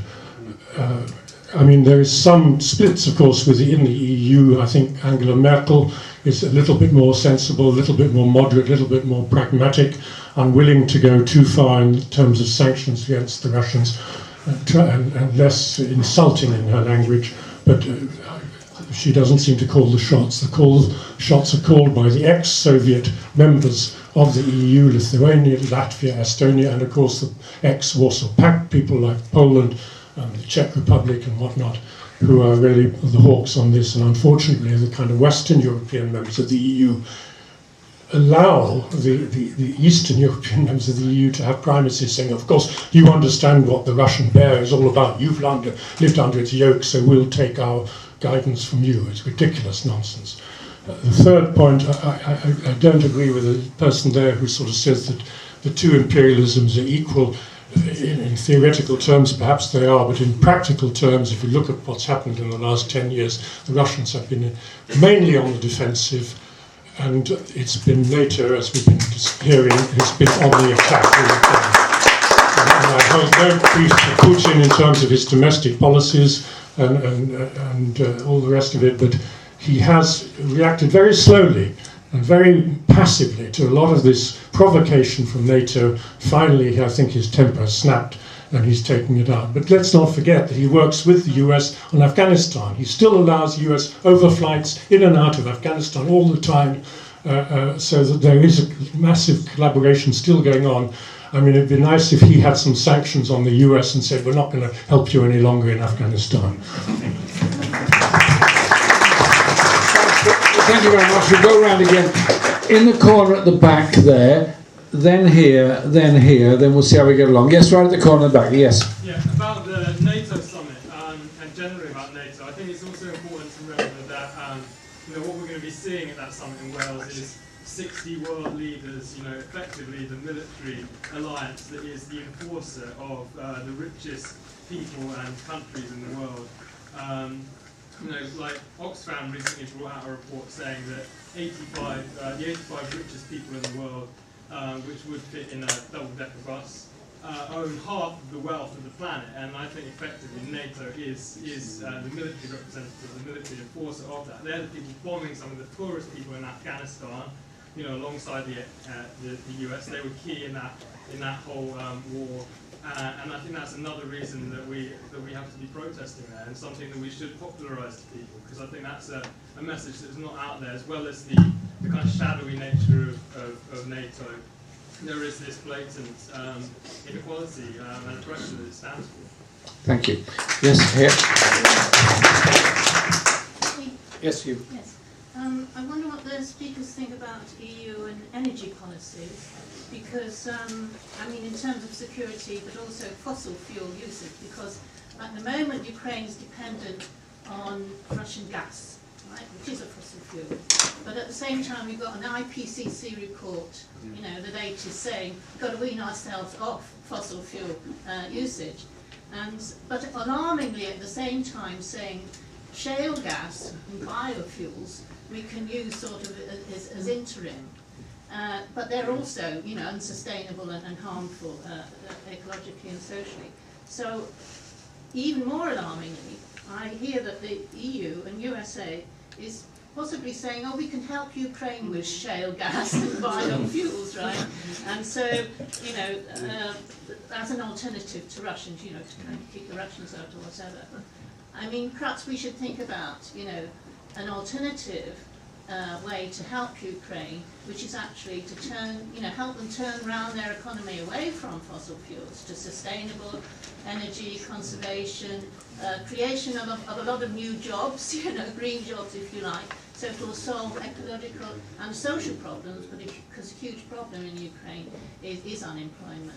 S2: I mean, there is some splits, of course, within the EU. I think Angela Merkel is a little bit more sensible, a little bit more moderate, a little bit more pragmatic, unwilling to go too far in terms of sanctions against the Russians, and less insulting in her language. But she doesn't seem to call the shots. The shots are called by the ex-Soviet members of the EU, Lithuania, Latvia, Estonia, and of course the ex-Warsaw Pact people like Poland, the Czech Republic and whatnot, who are really the hawks on this. And unfortunately, the kind of Western European members of the EU allow the Eastern European members of the EU to have primacy, saying, of course, you understand what the Russian bear is all about. You've lived under its yoke, so we'll take our guidance from you. It's ridiculous nonsense. The third point, I don't agree with the person there who sort of says that the two imperialisms are equal. In theoretical terms, perhaps they are, but in practical terms, if you look at what's happened in the last 10 years, the Russians have been mainly on the defensive, and it's been NATO, as we've been hearing, has been on the attack. And I hold no grief for Putin in terms of his domestic policies and all the rest of it, but he has reacted very slowly and very passively to a lot of this provocation from NATO. Finally, I think his temper snapped and he's taking it out. But let's not forget that he works with the US on Afghanistan. He still allows US overflights in and out of Afghanistan all the time, so that there is a massive collaboration still going on. I mean, it'd be nice if he had some sanctions on the US and said, we're not going to help you any longer in Afghanistan.
S1: Thank you very much. We'll go around again. In the corner at the back there, then here, then we'll see how we get along. Yes, right at the corner at the back, yes.
S8: Yeah, about the NATO summit and generally about NATO, I think it's also important to remember that what we're going to be seeing at that summit in Wales is 60 world leaders, effectively the military alliance that is the enforcer of the richest people and countries in the world. Like Oxfam recently brought out a report saying that the 85 richest people in the world, which would fit in a double-decker bus, own half of the wealth of the planet. And I think effectively NATO is the military representative, the military enforcer of that. They're the people bombing some of the poorest people in Afghanistan, alongside the US. They were key in that whole war. And I think that's another reason that we have to be protesting there, and something that we should popularise to people, because I think that's a message that's not out there, as well as the kind of shadowy nature of NATO. There is this blatant inequality and oppression that it stands for.
S1: Thank you. Yes, here. Yes, you.
S9: Yes. I wonder what the speakers think about EU and energy policies, because, in terms of security, but also fossil fuel usage, because at the moment Ukraine is dependent on Russian gas, right, which is a fossil fuel. But at the same time, we've got an IPCC report, that is saying we've got to wean ourselves off fossil fuel usage. But alarmingly, at the same time, saying shale gas and biofuels we can use sort of as interim. But they're also, unsustainable and harmful ecologically and socially. So, even more alarmingly, I hear that the EU and USA is possibly saying, we can help Ukraine with shale gas and biofuels, right? And so, as an alternative to Russians, to kind of keep the Russians out or whatever. Perhaps we should think about, an alternative way to help Ukraine, which is actually to help them turn around their economy away from fossil fuels to sustainable energy conservation, creation of a lot of new jobs, green jobs if you like. So it will solve ecological and social problems, but because a huge problem in Ukraine is unemployment.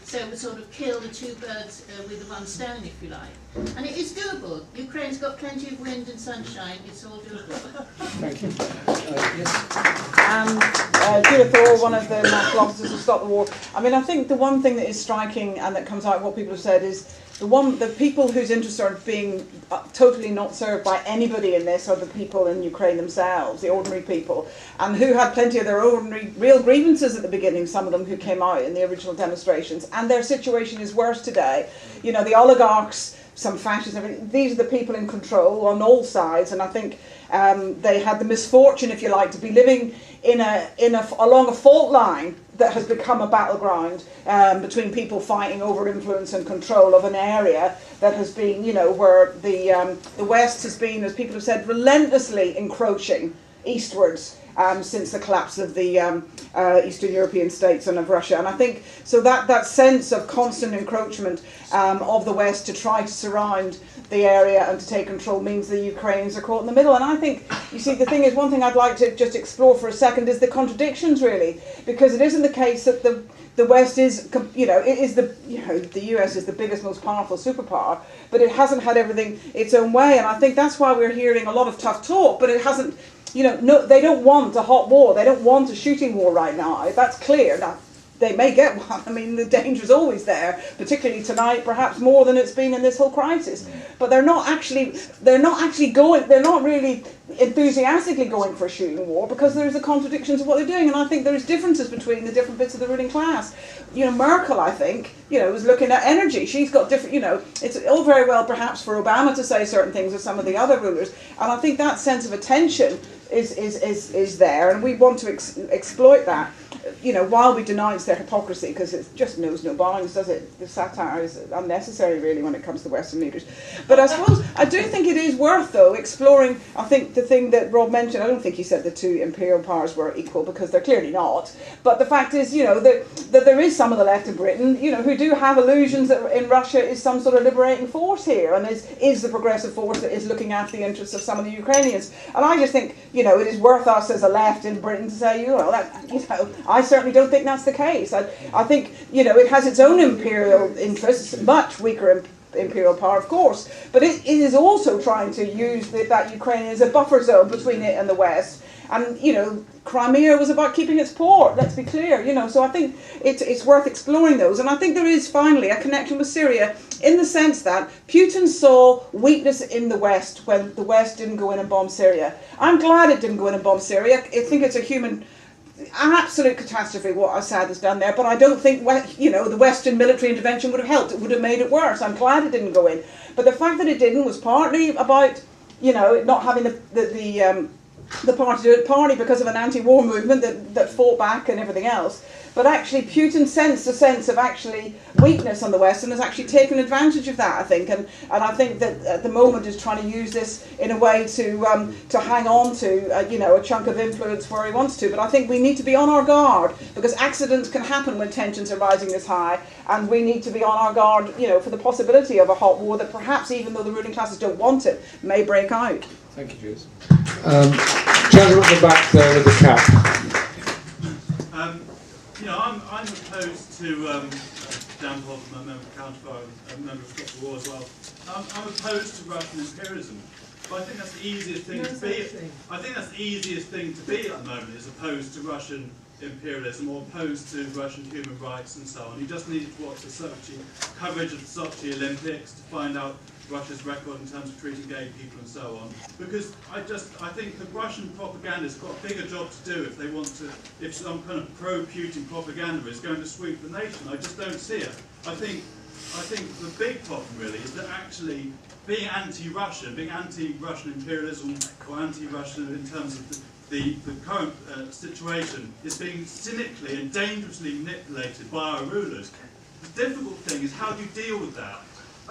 S9: So we sort of kill the two birds with one stone, if you like. And it is doable. Ukraine's got plenty of wind and sunshine. It's all doable.
S1: Thank you. Yes.
S10: Judith Orr, one of the national officers who stopped the war. I mean, I think the one thing that is striking and that comes out of what people have said is the people whose interests are being totally not served by anybody in this are the people in Ukraine themselves, the ordinary people, and who had plenty of their ordinary real grievances at the beginning, some of them who came out in the original demonstrations, and their situation is worse today. The oligarchs, some fascists, these are the people in control on all sides, and I think they had the misfortune, if you like, to be living along a fault line that has become a battleground between people fighting over influence and control of an area that has been, where the West has been, as people have said, relentlessly encroaching eastwards since the collapse of the Eastern European states and of Russia. And I think, so that sense of constant encroachment of the West to try to surround the area and to take control means the Ukrainians are caught in the middle. And I think, you see, the thing is, one thing I'd like to just explore for a second is the contradictions, really, because it isn't the case that the West is, the US is the biggest, most powerful superpower, but it hasn't had everything its own way. And I think that's why we're hearing a lot of tough talk, but it hasn't, no, they don't want a hot war. They don't want a shooting war right now. That's clear. Now, they may get one. I mean, the danger is always there, particularly tonight, perhaps more than it's been in this whole crisis. But they're not really enthusiastically going for a shooting war, because there's the contradictions of what they're doing. And I think there's differences between the different bits of the ruling class. Merkel, I think, was looking at energy. She's got different, it's all very well perhaps for Obama to say certain things as some of the other rulers. And I think that sense of attention is there, and we want to exploit that, while we denounce their hypocrisy, because it just knows no bounds, does it? The satire is unnecessary, really, when it comes to Western leaders. But I suppose, I do think it is worth, though, exploring, I think the thing that Rob mentioned, I don't think he said the two imperial powers were equal, because they're clearly not. But the fact is, that there is some of the left in Britain, who do have illusions that in Russia is some sort of liberating force here, and is the progressive force that is looking after the interests of some of the Ukrainians. And I just think, it is worth us as a left in Britain to say, I certainly don't think that's the case. I think, it has its own imperial interests, much weaker imperial power, of course, but it is also trying to use that Ukraine as a buffer zone between it and the West. And, Crimea was about keeping its port, let's be clear, so I think it's worth exploring those. And I think there is, finally, a connection with Syria, in the sense that Putin saw weakness in the West when the West didn't go in and bomb Syria. I'm glad it didn't go in and bomb Syria. I think it's an absolute catastrophe what Assad has done there, but I don't think, the Western military intervention would have helped. It would have made it worse. I'm glad it didn't go in. But the fact that it didn't was partly about, not having the party do it, partly because of an anti-war movement that fought back and everything else. But actually, Putin sensed a sense of actually weakness on the West and has actually taken advantage of that, I think. And I think that at the moment is trying to use this in a way to hang on to, a chunk of influence where he wants to. But I think we need to be on our guard, because accidents can happen when tensions are rising this high. And we need to be on our guard, for the possibility of a hot war that perhaps, even though the ruling classes don't want it, may break out.
S1: Thank you, Jules. Gentleman at the back there with the cap.
S11: I'm opposed to Dan Hoffman, a member of Counterfire, a member of Stop the War as well. I'm opposed to Russian imperialism, but I think that's the easiest thing to be. I think that's the easiest thing to be at the moment, is opposed to Russian imperialism or opposed to Russian human rights and so on. You just need to watch the Sochi coverage of the Sochi Olympics to find out Russia's record in terms of treating gay people and so on. Because I think the Russian propaganda's got a bigger job to do if some kind of pro-Putin propaganda is going to sweep the nation. I just don't see it. I think the big problem really is that actually being anti-Russian imperialism or anti-Russian in terms of the current situation is being cynically and dangerously manipulated by our rulers. The difficult thing is, how do you deal with that?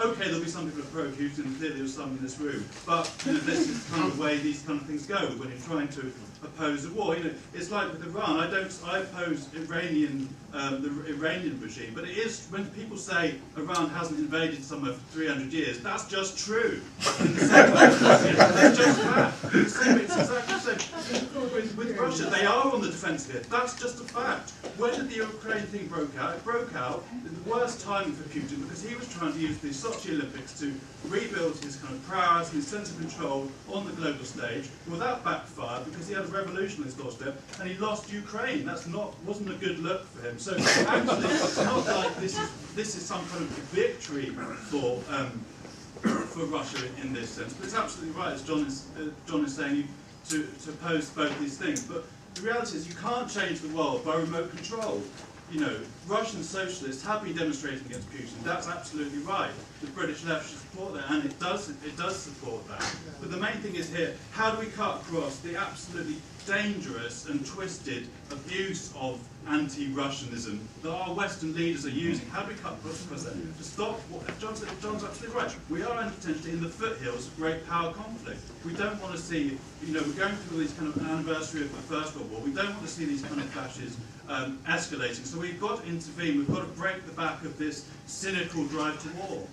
S11: Okay, there'll be some people pro Putin, and clearly there's some in this room, but this is the kind of way these kind of things go when you're trying to oppose a war. It's like with Iran. I oppose the Iranian regime, but it is when people say Iran hasn't invaded somewhere for 300 years. That's just true. In the same way, it's just fact. It's exactly the same. With Russia, they are on the defensive. That's just a fact. When did the Ukraine thing broke out? It broke out at the worst time for Putin because he was trying to use the Sochi Olympics to rebuild his kind of prowess and his sense of control on the global stage. Well, that backfired because he had a revolution on his doorstep and he lost Ukraine. Wasn't a good look for him. So actually, it's not like this is some kind of victory for Russia in this sense. But it's absolutely right, as John is saying, to oppose both these things. But the reality is you can't change the world by remote control. Russian socialists have been demonstrating against Putin. That's absolutely right. The British left should support that, and it does support that. But the main thing is here, how do we cut across the absolutely dangerous and twisted abuse of anti-Russianism that our Western leaders are using? How do we cut across that? To stop John's absolutely right. We are potentially in the foothills of great power conflict. We don't want to see, we're going through these kind of anniversary of the First World War. We don't want to see these kind of clashes escalating. So we've got to intervene. We've got to break the back of this cynical drive to war.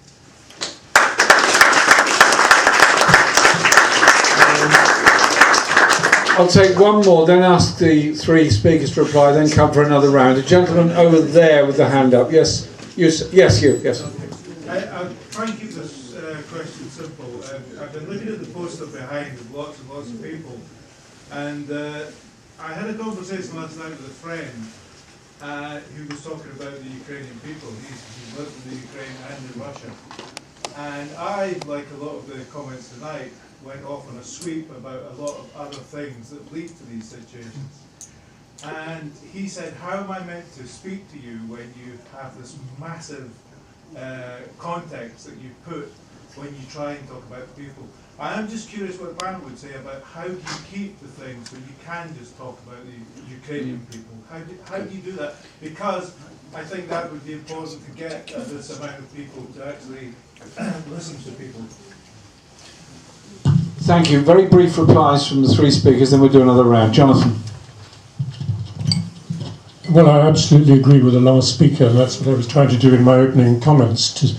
S1: I'll take one more, then ask the three speakers to reply, then come for another round. A gentleman over there with the hand up. Yes, you. Yes.
S12: I'll try and keep this question simple. I've been looking at the poster behind with lots and lots of people, and I had a conversation last night with a friend who was talking about the Ukrainian people. He's lived in the Ukraine and in Russia. And I, like a lot of the comments tonight, went off on a sweep about a lot of other things that lead to these situations. And he said, how am I meant to speak to you when you have this massive context that you put when you try and talk about people? I am just curious what Barnett would say about how do you keep the things where you can just talk about the Ukrainian people? How do you do that? Because I think that would be important to get this amount of people to actually listen to people.
S1: Thank you. Very brief replies from the three speakers, then we'll do another round. Jonathan.
S2: Well, I absolutely agree with the last speaker, and that's what I was trying to do in my opening comments, to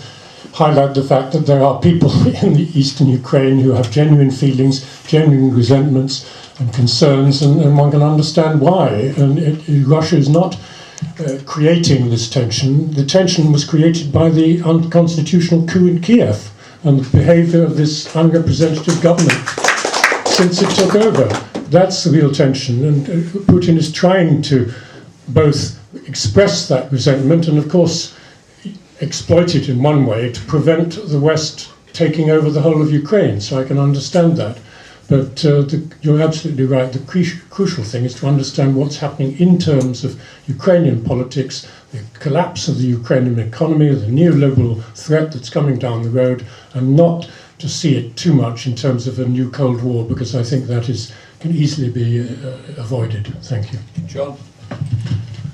S2: highlight the fact that there are people in the eastern Ukraine who have genuine feelings, genuine resentments and concerns, and one can understand why. And Russia is not creating this tension. The tension was created by the unconstitutional coup in Kiev and the behaviour of this unrepresentative government since it took over. That's the real tension, and Putin is trying to both express that resentment and, of course, exploit it in one way to prevent the West taking over the whole of Ukraine, so I can understand that. But you're absolutely right. The crucial thing is to understand what's happening in terms of Ukrainian politics, the collapse of the Ukrainian economy, the neoliberal threat that's coming down the road, and not to see it too much in terms of a new Cold War, because I think that can easily be avoided. Thank you.
S1: John?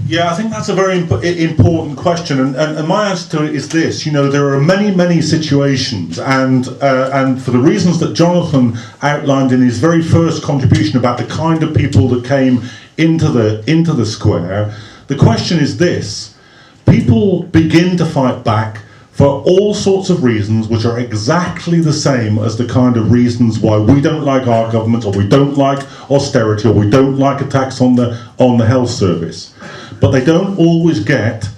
S4: Yeah, I think that's a very important question, and my answer to it is this: there are many situations, and for the reasons that Jonathan outlined in his very first contribution about the kind of people that came into the square, the question is this: people begin to fight back for all sorts of reasons which are exactly the same as the kind of reasons why we don't like our government, or we don't like austerity, or we don't like attacks on the health service. But they don't always get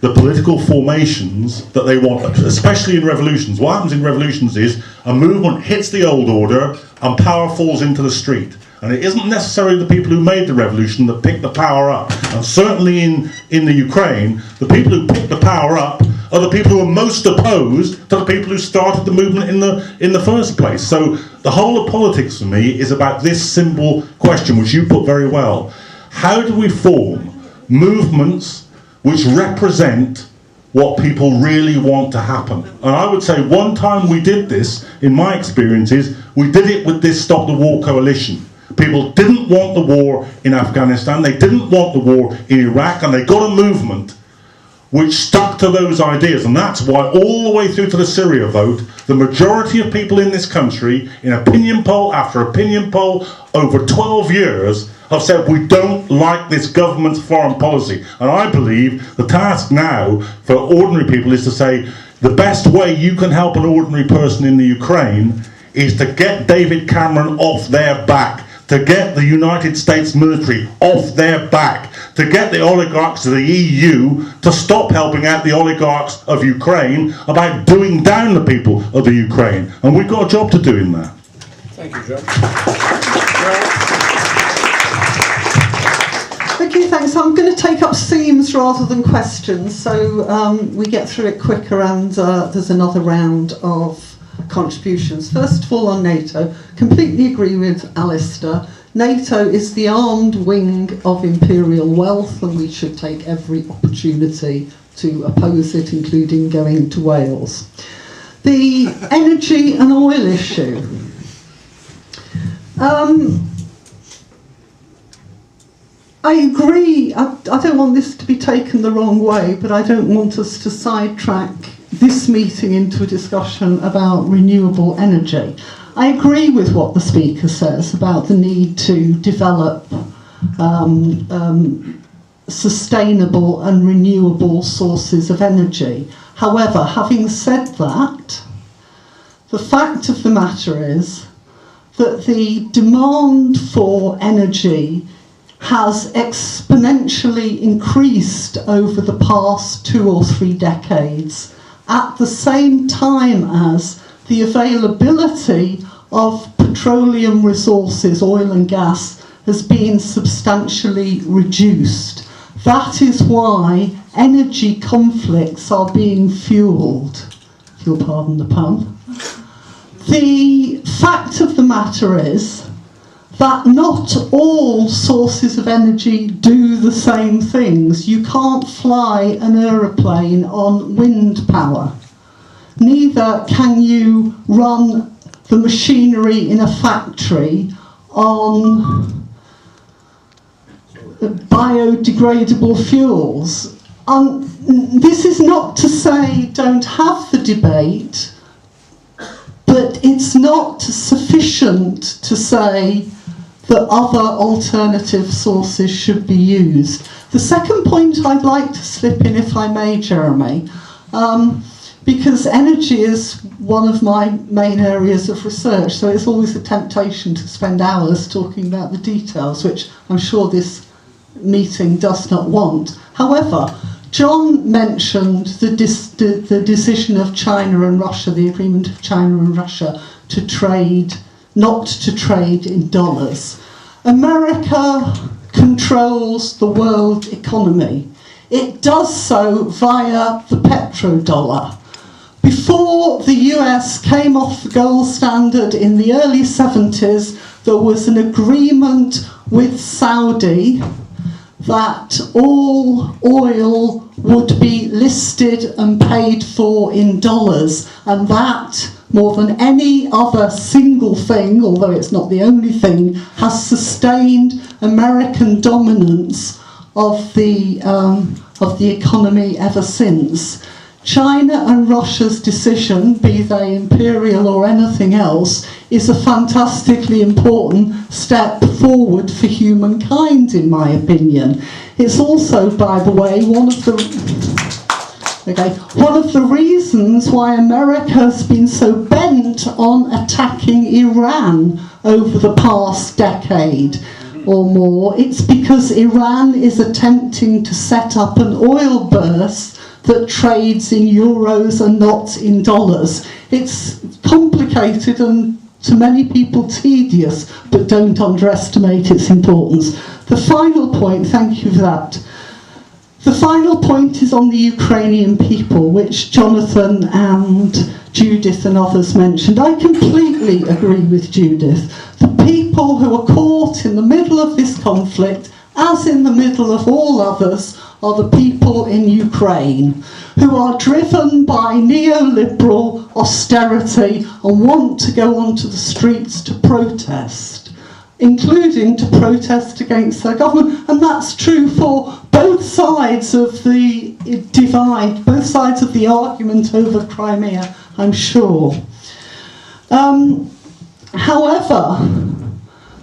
S4: the political formations that they want, especially in revolutions. What happens in revolutions is a movement hits the old order and power falls into the street. And it isn't necessarily the people who made the revolution that pick the power up. And certainly in the Ukraine, the people who pick the power up are the people who are most opposed to the people who started the movement in the first place. So the whole of politics for me is about this simple question, which you put very well. How do we form movements which represent what people really want to happen? And I would say one time we did this, in my experiences, we did it with this Stop the War coalition. People didn't want the war in Afghanistan, they didn't want the war in Iraq, and they got a movement which stuck to those ideas, and that's why all the way through to the Syria vote, the majority of people in this country, in opinion poll after opinion poll, over 12 years, have said we don't like this government's foreign policy. And I believe the task now for ordinary people is to say, the best way you can help an ordinary person in the Ukraine is to get David Cameron off their back, to get the United States military off their back, to get the oligarchs of the EU to stop helping out the oligarchs of Ukraine about doing down the people of the Ukraine. And we've got a job to do in that.
S2: Thank you, John.
S3: Okay, thanks. I'm going to take up themes rather than questions, so we get through it quicker, and there's another round of contributions. First of all, on NATO, completely agree with Alistair. NATO is the armed wing of imperial wealth, and we should take every opportunity to oppose it, including going to Wales. The energy and oil issue. I agree. I don't want this to be taken the wrong way, but I don't want us to sidetrack this meeting into a discussion about renewable energy. I agree with what the speaker says about the need to develop sustainable and renewable sources of energy. However, having said that, the fact of the matter is that the demand for energy has exponentially increased over the past 2 or 3 decades, at the same time as the availability of petroleum resources, oil and gas, has been substantially reduced. That is why energy conflicts are being fuelled, if you'll pardon the pun. The fact of the matter is that not all sources of energy do the same things. You can't fly an aeroplane on wind power. Neither can you run the machinery in a factory on biodegradable fuels. This is not to say don't have the debate, but it's not sufficient to say that other alternative sources should be used. The second point I'd like to slip in, if I may, Jeremy, because energy is one of my main areas of research, so it's always a temptation to spend hours talking about the details, which I'm sure this meeting does not want. However, John mentioned the decision of China and Russia, the agreement of China and Russia to trade, not to trade in dollars. America controls the world economy. It does so via the petrodollar. Before the US came off the gold standard in the early 70s, there was an agreement with Saudi that all oil would be listed and paid for in dollars, and that, more than any other single thing, although it's not the only thing, has sustained American dominance of the economy ever since. China and Russia's decision, be they imperial or anything else, is a fantastically important step forward for humankind, in my opinion. It's also, by the way, one of the reasons why America has been so bent on attacking Iran over the past decade or more. It's because Iran is attempting to set up an oil bourse that trades in euros and not in dollars. It's complicated and to many people tedious, but don't underestimate its importance. The final point, thank you for that. The final point is on the Ukrainian people, which Jonathan and Judith and others mentioned. I completely agree with Judith. The people who are caught in the middle of this conflict, as in the middle of all others, are the people in Ukraine, who are driven by neoliberal austerity and want to go onto the streets to protest. including to protest against their government. And that's true for both sides of the divide, both sides of the argument over Crimea, I'm sure. However,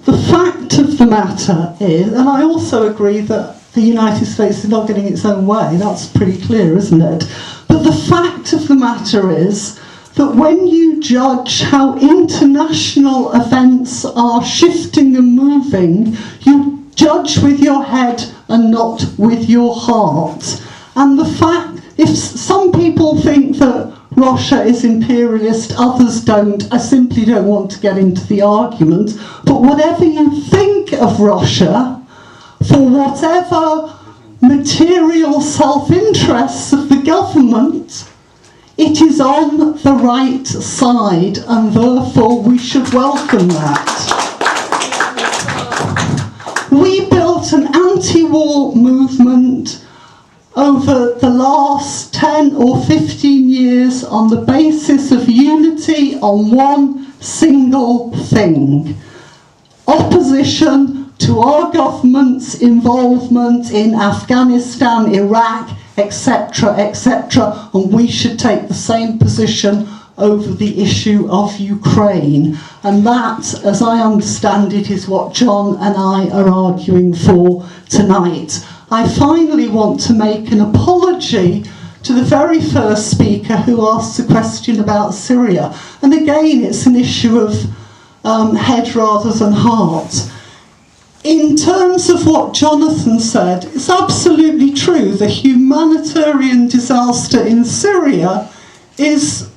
S3: the fact of the matter is, and I also agree that the United States is not getting its own way, that's pretty clear, isn't it? But the fact of the matter is that when you judge how international events are shifting and moving, you judge with your head and not with your heart. And the fact, if some people think that Russia is imperialist, others don't, I simply don't want to get into the argument, but whatever you think of Russia, for whatever material self-interests of the government, it is on the right side, and therefore we should welcome that. We built an anti-war movement over the last 10 or 15 years on the basis of unity on one single thing: opposition to our government's involvement in Afghanistan, Iraq, etc., etc., and we should take the same position over the issue of Ukraine. And that, as I understand it, is what John and I are arguing for tonight. I finally want to make an apology to the very first speaker who asked a question about Syria. And again, it's an issue of head rather than heart. In terms of what Jonathan said, it's absolutely true. The humanitarian disaster in Syria is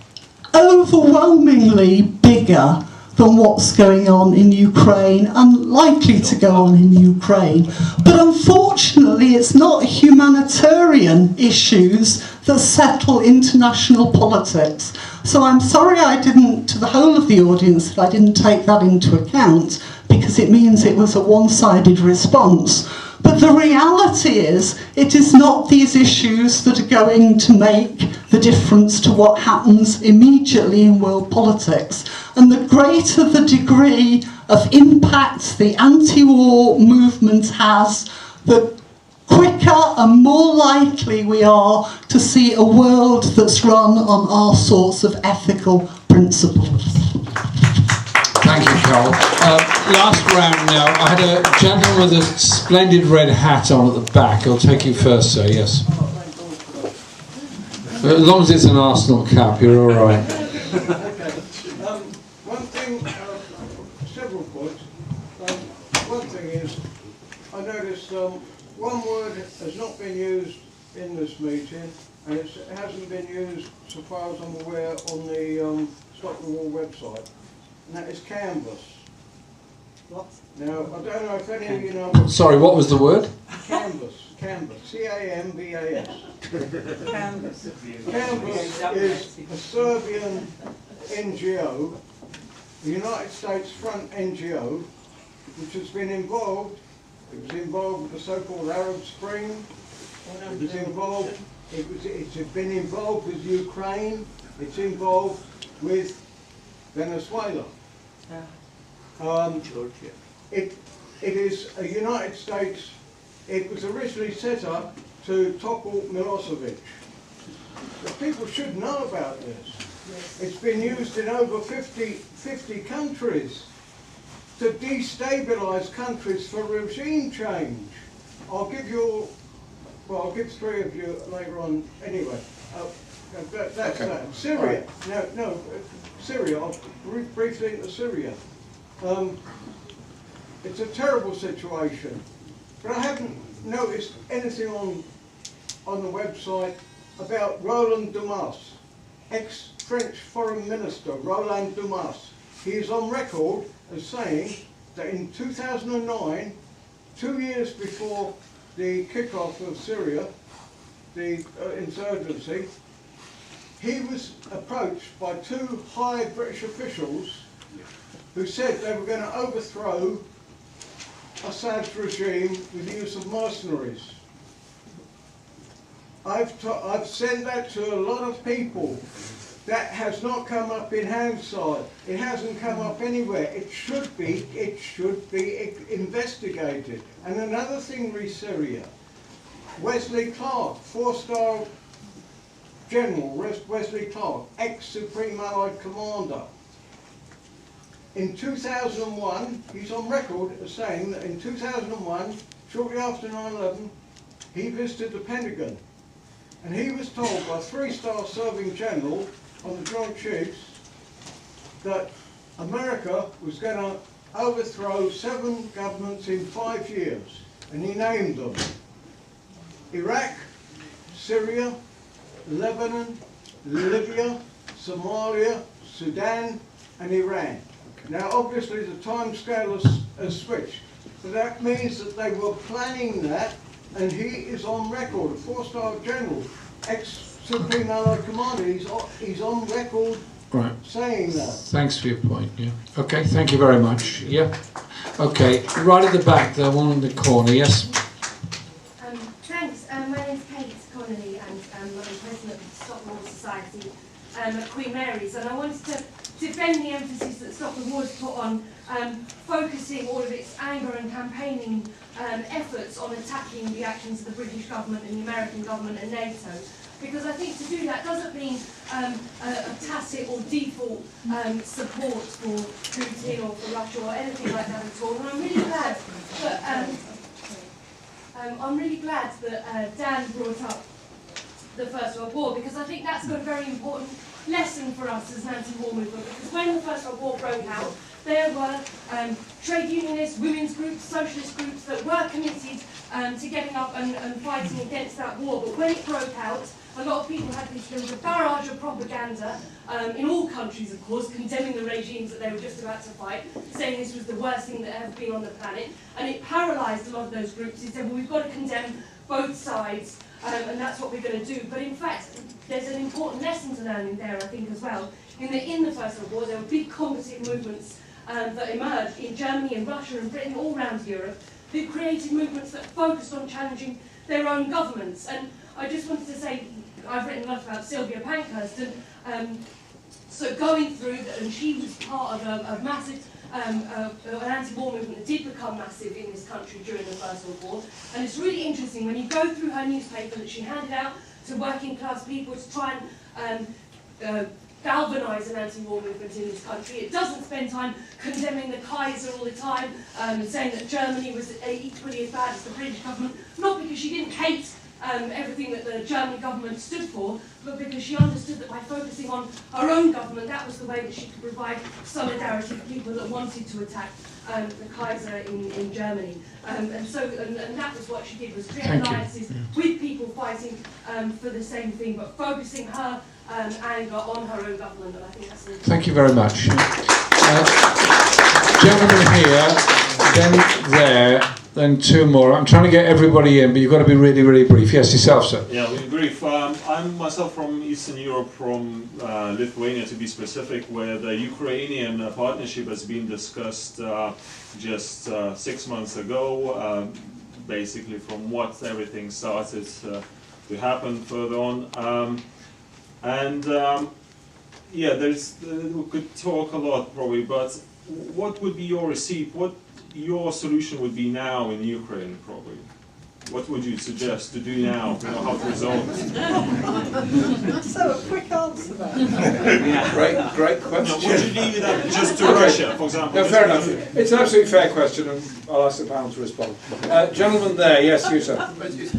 S3: overwhelmingly bigger than what's going on in Ukraine and likely to go on in Ukraine. But unfortunately, it's not humanitarian issues that settle international politics. So I'm sorry to the whole of the audience, that I didn't take that into account, because it means it was a one-sided response. But the reality is, it is not these issues that are going to make the difference to what happens immediately in world politics. And the greater the degree of impact the anti-war movement has, the quicker and more likely we are to see a world that's run on our sorts of ethical principles.
S1: Thank you, Carol. Last round now. I had a gentleman with a splendid red hat on at the back. I'll take you first, sir, yes. As long as it's an Arsenal cap, you're all right.
S13: One thing, several points. One thing is, I noticed one word has not been used in this meeting, and it hasn't been used, so far as I'm aware, on the Stop the War website. And that is canvas. What? Now, I don't know if any of you know...
S1: Sorry, what was the word?
S13: Canvas. C-A-M-V-A-S. Canvas. Canvas is a Serbian NGO, the United States Front NGO, which has been involved. It was involved with the so-called Arab Spring. It's been involved with Ukraine. It's involved with Venezuela. It is a United States. It was originally set up to topple Milosevic. But people should know about this. Yes. It's been used in over 50 countries to destabilize countries for regime change. I'll give three of you later on anyway. That's okay. That. Syria. Right. No, Syria. I'll briefly into Syria. It's a terrible situation, but I haven't noticed anything on the website about Roland Dumas, ex-French Foreign Minister Roland Dumas. He is on record as saying that in 2009, 2 years before the kick-off of Syria, the insurgency, he was approached by two high British officials who said they were going to overthrow Assad's regime with the use of mercenaries. I've sent that to a lot of people That has not come up in Hansard. It hasn't come up anywhere. It should be investigated. And another thing re Syria, Wesley Clark, 4-star General Wesley Clark, ex-Supreme Allied Commander. In 2001, he's on record as saying that in 2001, shortly after 9/11, he visited the Pentagon. And he was told by a 3-star serving general on the Joint Chiefs that America was going to overthrow 7 governments in 5 years. And he named them: Iraq, Syria, Lebanon, Libya, Somalia, Sudan and Iran. Now obviously the time scale has switched, but that means that they were planning that, and he is on record, a 4-star general, ex-Supreme Allied Commander, he's on record saying that.
S1: Thanks for your point, yeah. Okay, thank you very much. Yeah. Okay, right at the back, the one in the corner, yes?
S14: Thanks. My name's Kate Connolly and I'm the president of the Stop War Society at Queen Mary's, and I wanted to defend the emphasis that Stop the War has put on focusing all of its anger and campaigning efforts on attacking the actions of the British government and the American government and NATO. Because I think to do that doesn't mean a tacit or default support for Putin or for Russia or anything like that at all. And I'm really glad that Dan brought up the First World War, because I think that's got a very important lesson for us as an anti-war movement. Because when the First World War broke out, there were trade unionists, women's groups, socialist groups that were committed to getting up and fighting against that war. But when it broke out, a lot of people had there was a barrage of propaganda in all countries, of course, condemning the regimes that they were just about to fight, saying this was the worst thing that had ever been on the planet. And it paralysed a lot of those groups. It said, well, we've got to condemn both sides, and that's what we're going to do. But in fact, there's an important lesson to learn in there, I think, as well. In the First World War, there were big combative movements that emerged in Germany and Russia and Britain, all around Europe, that created movements that focused on challenging their own governments. And I just wanted to say, I've written a lot about Sylvia Pankhurst, and so going through, and she was part of a massive an anti-war movement that did become massive in this country during the First World War. And it's really interesting when you go through her newspaper that she handed out to working class people to try and galvanise an anti-war movement in this country. It doesn't spend time condemning the Kaiser all the time and saying that Germany was equally as bad as the British government, not because she didn't hate everything that the German government stood for, but because she understood that by focusing on her own government, that was the way that she could provide solidarity for people that wanted to attack the Kaiser in Germany. And that was what she did, was create alliances with people fighting for the same thing, but focusing her anger on her own government. And I think that's
S1: Thank you very much. Gentleman here, then there, then two more. I'm trying to get everybody in, but you've got to be really, really brief. Yes, yourself, sir.
S15: Yeah, really brief. I'm myself from Eastern Europe, from Lithuania to be specific, where the Ukrainian partnership has been discussed just 6 months ago, basically from what everything started to happen further on. Yeah, we could talk a lot probably, but what would be your receipt? What your solution would be now in Ukraine, probably? What would you suggest to do now? You know, how to resolve it?
S10: So a quick answer there.
S1: Great question.
S15: No, would you leave it up just to Russia, for example?
S1: No, fair enough. It's an absolutely fair question, and I'll ask the panel to respond. Gentleman there, yes, you, sir.
S16: It's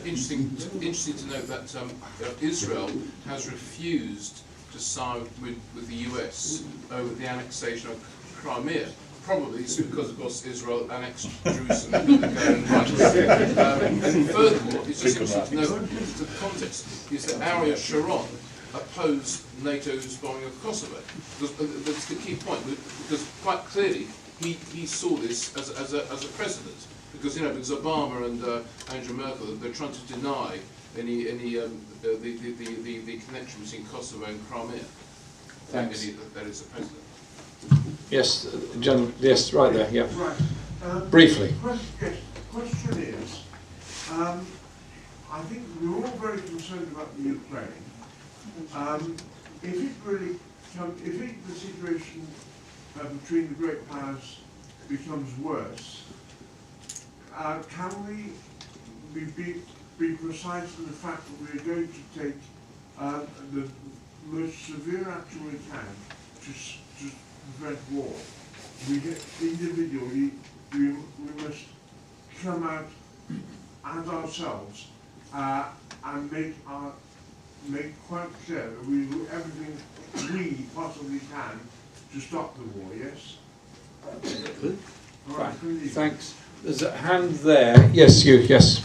S16: interesting to note that Israel has refused to side with the US over the annexation of Crimea. Probably it's because, of course, Israel annexed Jerusalem and and furthermore, it's just interesting to note the context is that Ariel Sharon opposed NATO's bombing of Kosovo. That's the key point, because quite clearly he saw this as a precedent. Because because Obama and Angela Merkel, they're trying to deny any the connection between Kosovo and Crimea.
S1: Thanks.
S16: That is a precedent.
S1: Yes, John. Yes, right there. Yeah.
S17: Right.
S1: Briefly.
S17: Question is, I think we're all very concerned about the Ukraine. if the situation between the great powers becomes worse, can we be precise in the fact that we are going to take the most severe action we can to prevent war? Individually, we must come out as ourselves and make quite clear that we do everything we possibly can to stop the war, yes? All right,
S1: Thanks. There's a hand there. Yes, you, yes.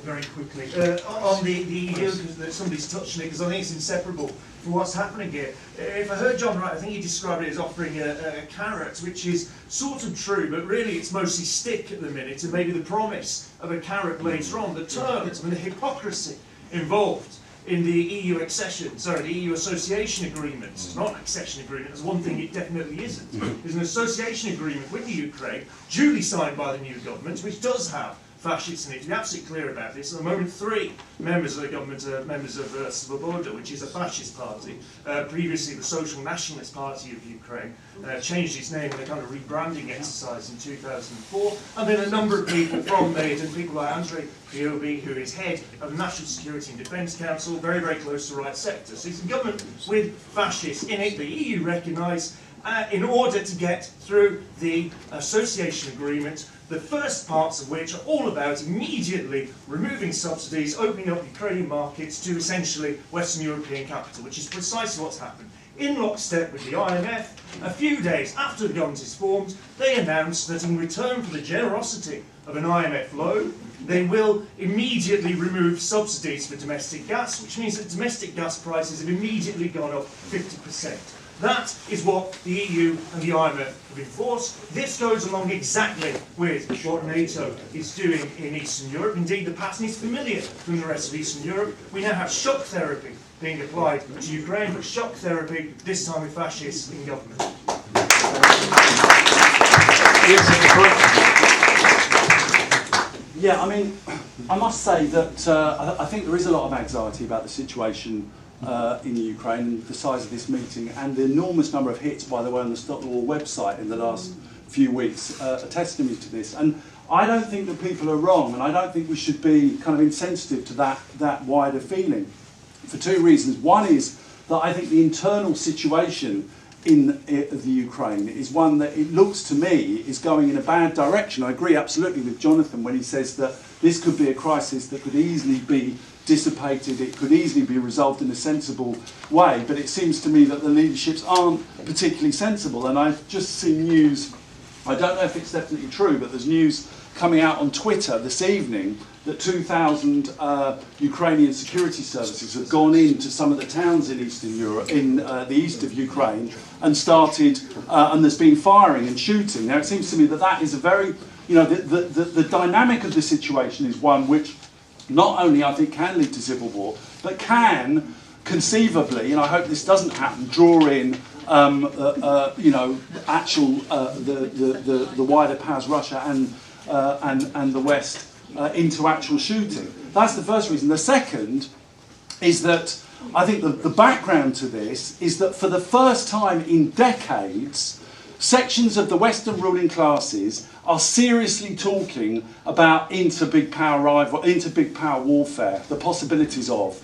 S18: Very quickly. On the EU, because somebody's touched on it, because I think it's inseparable from what's happening here. If I heard John right, I think he described it as offering a carrot, which is sort of true, but really it's mostly stick at the minute, and maybe the promise of a carrot later on. The terms and the hypocrisy involved in the EU the EU association agreement. It's not an accession agreement, there's one thing it definitely isn't. There's an association agreement with the Ukraine, duly signed by the new government, which does have fascists in it. To be absolutely clear about this, at the moment 3 members of the government are members of Svoboda, which is a fascist party, previously the Social Nationalist Party of Ukraine, changed its name in a kind of rebranding exercise in 2004, and then a number of people from Maidan, people like Andrei Priobi, who is head of the National Security and Defence Council, very, very close to the right sector. So it's a government with fascists in it. The EU recognise, in order to get through the association agreement, the first parts of which are all about immediately removing subsidies, opening up Ukrainian markets to essentially Western European capital, which is precisely what's happened. In lockstep with the IMF, a few days after the government is formed, they announced that in return for the generosity of an IMF loan, they will immediately remove subsidies for domestic gas, which means that domestic gas prices have immediately gone up 50%. That is what the EU and the IMF have enforced. This goes along exactly with what NATO is doing in Eastern Europe. Indeed, the pattern is familiar from the rest of Eastern Europe. We now have shock therapy being applied to Ukraine, but shock therapy, this time with fascists in government.
S19: Yeah, I mean, I must say that I think there is a lot of anxiety about the situation in the Ukraine, the size of this meeting, and the enormous number of hits, by the way, on the Stop the War website in the last few weeks, are testimony to this. And I don't think that people are wrong, and I don't think we should be kind of insensitive to that wider feeling, for 2 reasons. One is that I think the internal situation of the Ukraine is one that it looks to me is going in a bad direction. I agree absolutely with Jonathan when he says that this could be a crisis that could easily be dissipated, it could easily be resolved in a sensible way, but it seems to me that the leaderships aren't particularly sensible. And I've just seen news, I don't know if it's definitely true, but there's news coming out on Twitter this evening that 2,000 Ukrainian security services have gone into some of the towns in Eastern Europe, in the east of Ukraine, and started, and there's been firing and shooting. Now it seems to me that that is a very, the dynamic of the situation is one which not only I think can lead to civil war, but can conceivably, and I hope this doesn't happen, draw in actual the wider powers, Russia and the West, into actual shooting. That's the first reason. The second is that I think the background to this is that for the first time in decades, sections of the Western ruling classes are seriously talking about inter-big power warfare, the possibilities of.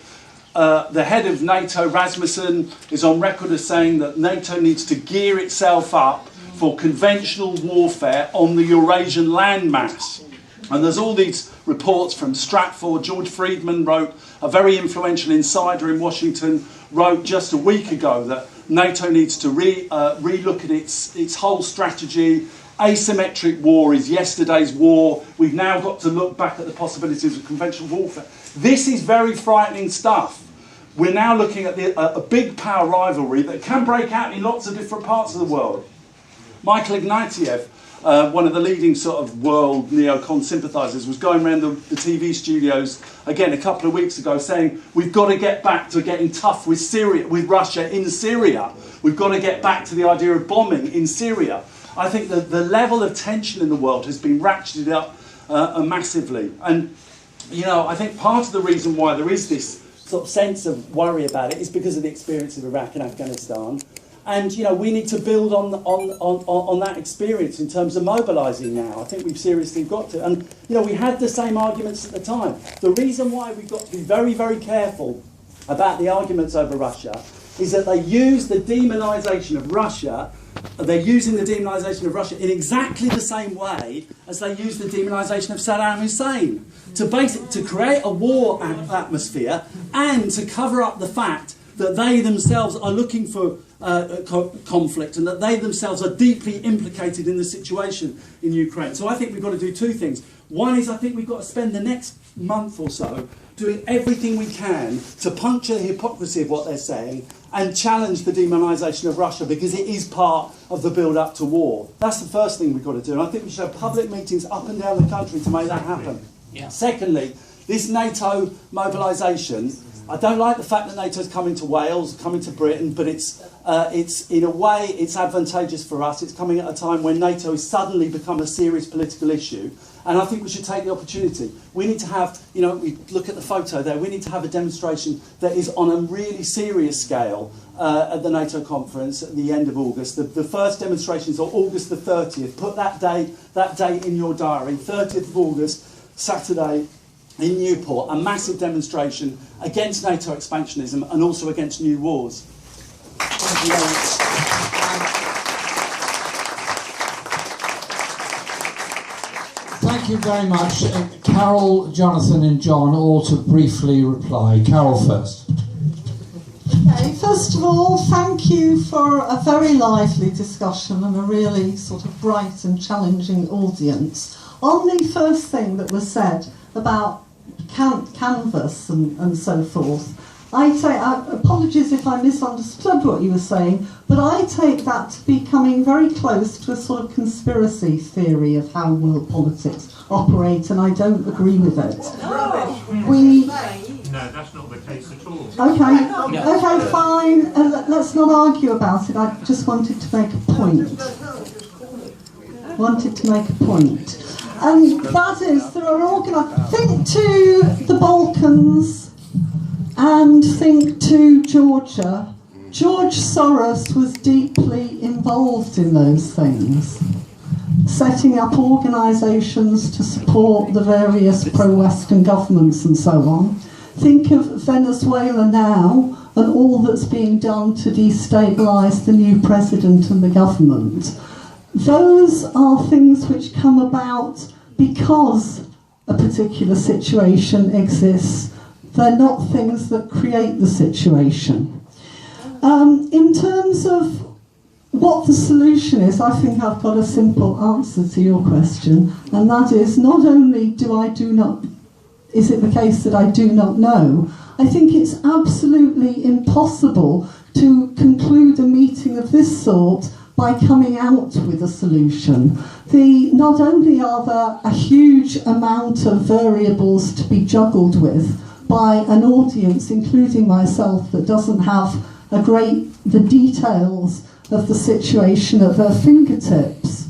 S19: The head of NATO, Rasmussen, is on record as saying that NATO needs to gear itself up for conventional warfare on the Eurasian landmass. And there's all these reports from Stratford. George Friedman wrote, a very influential insider in Washington, wrote just a week ago that NATO needs to re-look at its whole strategy. Asymmetric war is yesterday's war. We've now got to look back at the possibilities of conventional warfare. This is very frightening stuff. We're now looking at a big power rivalry that can break out in lots of different parts of the world. Michael Ignatieff, one of the leading sort of world neocon sympathisers, was going around the TV studios again a couple of weeks ago saying we've got to get back to getting tough with Russia in Syria. We've got to get back to the idea of bombing in Syria. I think that the level of tension in the world has been ratcheted up massively. And, I think part of the reason why there is this sort of sense of worry about it is because of the experience of Iraq and Afghanistan. And, you know, we need to build on that experience in terms of mobilising now. I think we've seriously got to. And, you know, we had the same arguments at the time. The reason why we've got to be very, very careful about the arguments over Russia is that they use the demonisation of Russia, they're using the demonisation of Russia in exactly the same way as they use the demonisation of Saddam Hussein, to create a war atmosphere and to cover up the fact that they themselves are looking for conflict and that they themselves are deeply implicated in the situation in Ukraine. So I think we've got to do two things. One is I think we've got to spend the next month or so doing everything we can to puncture the hypocrisy of what they're saying and challenge the demonisation of Russia, because it is part of the build-up to war. That's the first thing we've got to do. And I think we should have public meetings up and down the country to make that happen. Yeah. Secondly, this NATO mobilisation, I don't like the fact that NATO's coming to Wales, coming to Britain, but it's in a way it's advantageous for us. It's coming at a time when NATO has suddenly become a serious political issue, and I think we should take the opportunity. We need to have, you know, we look at the photo there, we need to have a demonstration that is on a really serious scale at the NATO conference at the end of August. The first demonstration is on August the 30th. Put that date in your diary, 30th of August, Saturday, in Newport, a massive demonstration against NATO expansionism and also against new wars. Thank you very much.
S1: Thank you very much. Carol, Jonathan and John, all to briefly reply. Carol first.
S3: Okay, first of all, thank you for a very lively discussion and a really sort of bright and challenging audience. On the first thing that was said about canvas and so forth, apologies if I misunderstood what you were saying, but I take that to be coming very close to a sort of conspiracy theory of how world politics operate, and I don't agree with it.
S12: No, that's not the case at all.
S3: Okay, fine. Let's not argue about it. I just wanted to make a point. And that is, there are organised. Think to the Balkans and think to Georgia. George Soros was deeply involved in those things, setting up organisations to support the various pro-Western governments and so on. Think of Venezuela now and all that's being done to destabilise the new president and the government. Those are things which come about because a particular situation exists. They're not things that create the situation. In terms of what the solution is, I think I've got a simple answer to your question, and that is not only is it the case that I do not know, I think it's absolutely impossible to conclude a meeting of this sort by coming out with a solution. Not only are there a huge amount of variables to be juggled with by an audience, including myself, that doesn't have the details of the situation at their fingertips,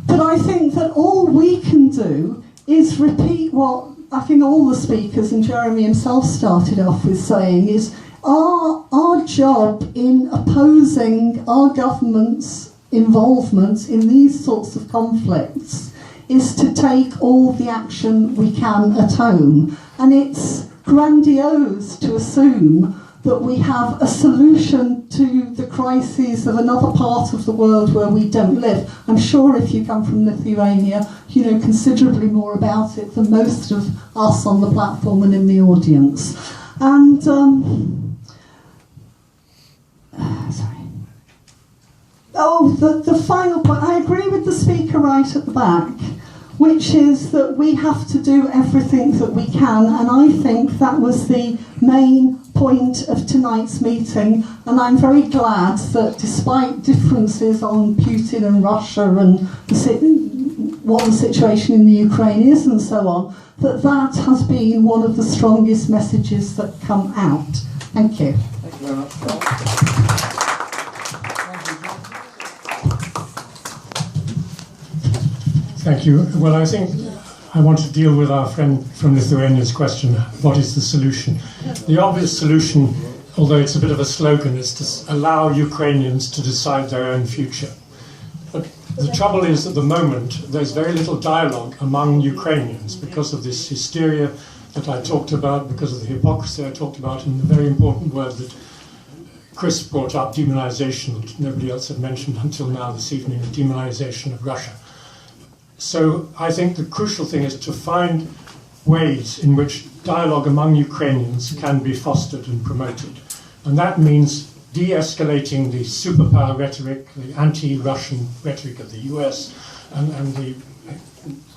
S3: but I think that all we can do is repeat what I think all the speakers, and Jeremy himself started off with saying, is our job in opposing our government's involvement in these sorts of conflicts is to take all the action we can at home. And it's grandiose to assume that we have a solution to the crises of another part of the world where we don't live. I'm sure if you come from Lithuania, you know considerably more about it than most of us on the platform and in the audience. And the final point, I agree with the speaker right at the back, which is that we have to do everything that we can, and I think that was the main point of tonight's meeting, and I'm very glad that despite differences on Putin and Russia and what the situation in the Ukraine is and so on, that has been one of the strongest messages that come out. Thank you.
S1: Thank you very much.
S2: Thank you. Well, I think I want to deal with our friend from Lithuania's question, what is the solution? The obvious solution, although it's a bit of a slogan, is to allow Ukrainians to decide their own future. But the trouble is, at the moment, there's very little dialogue among Ukrainians because of this hysteria that I talked about, because of the hypocrisy I talked about, and the very important word that Chris brought up, demonization, that nobody else had mentioned until now this evening, the demonization of Russia. So I think the crucial thing is to find ways in which dialogue among Ukrainians can be fostered and promoted. And that means de-escalating the superpower rhetoric, the anti-Russian rhetoric of the US, and the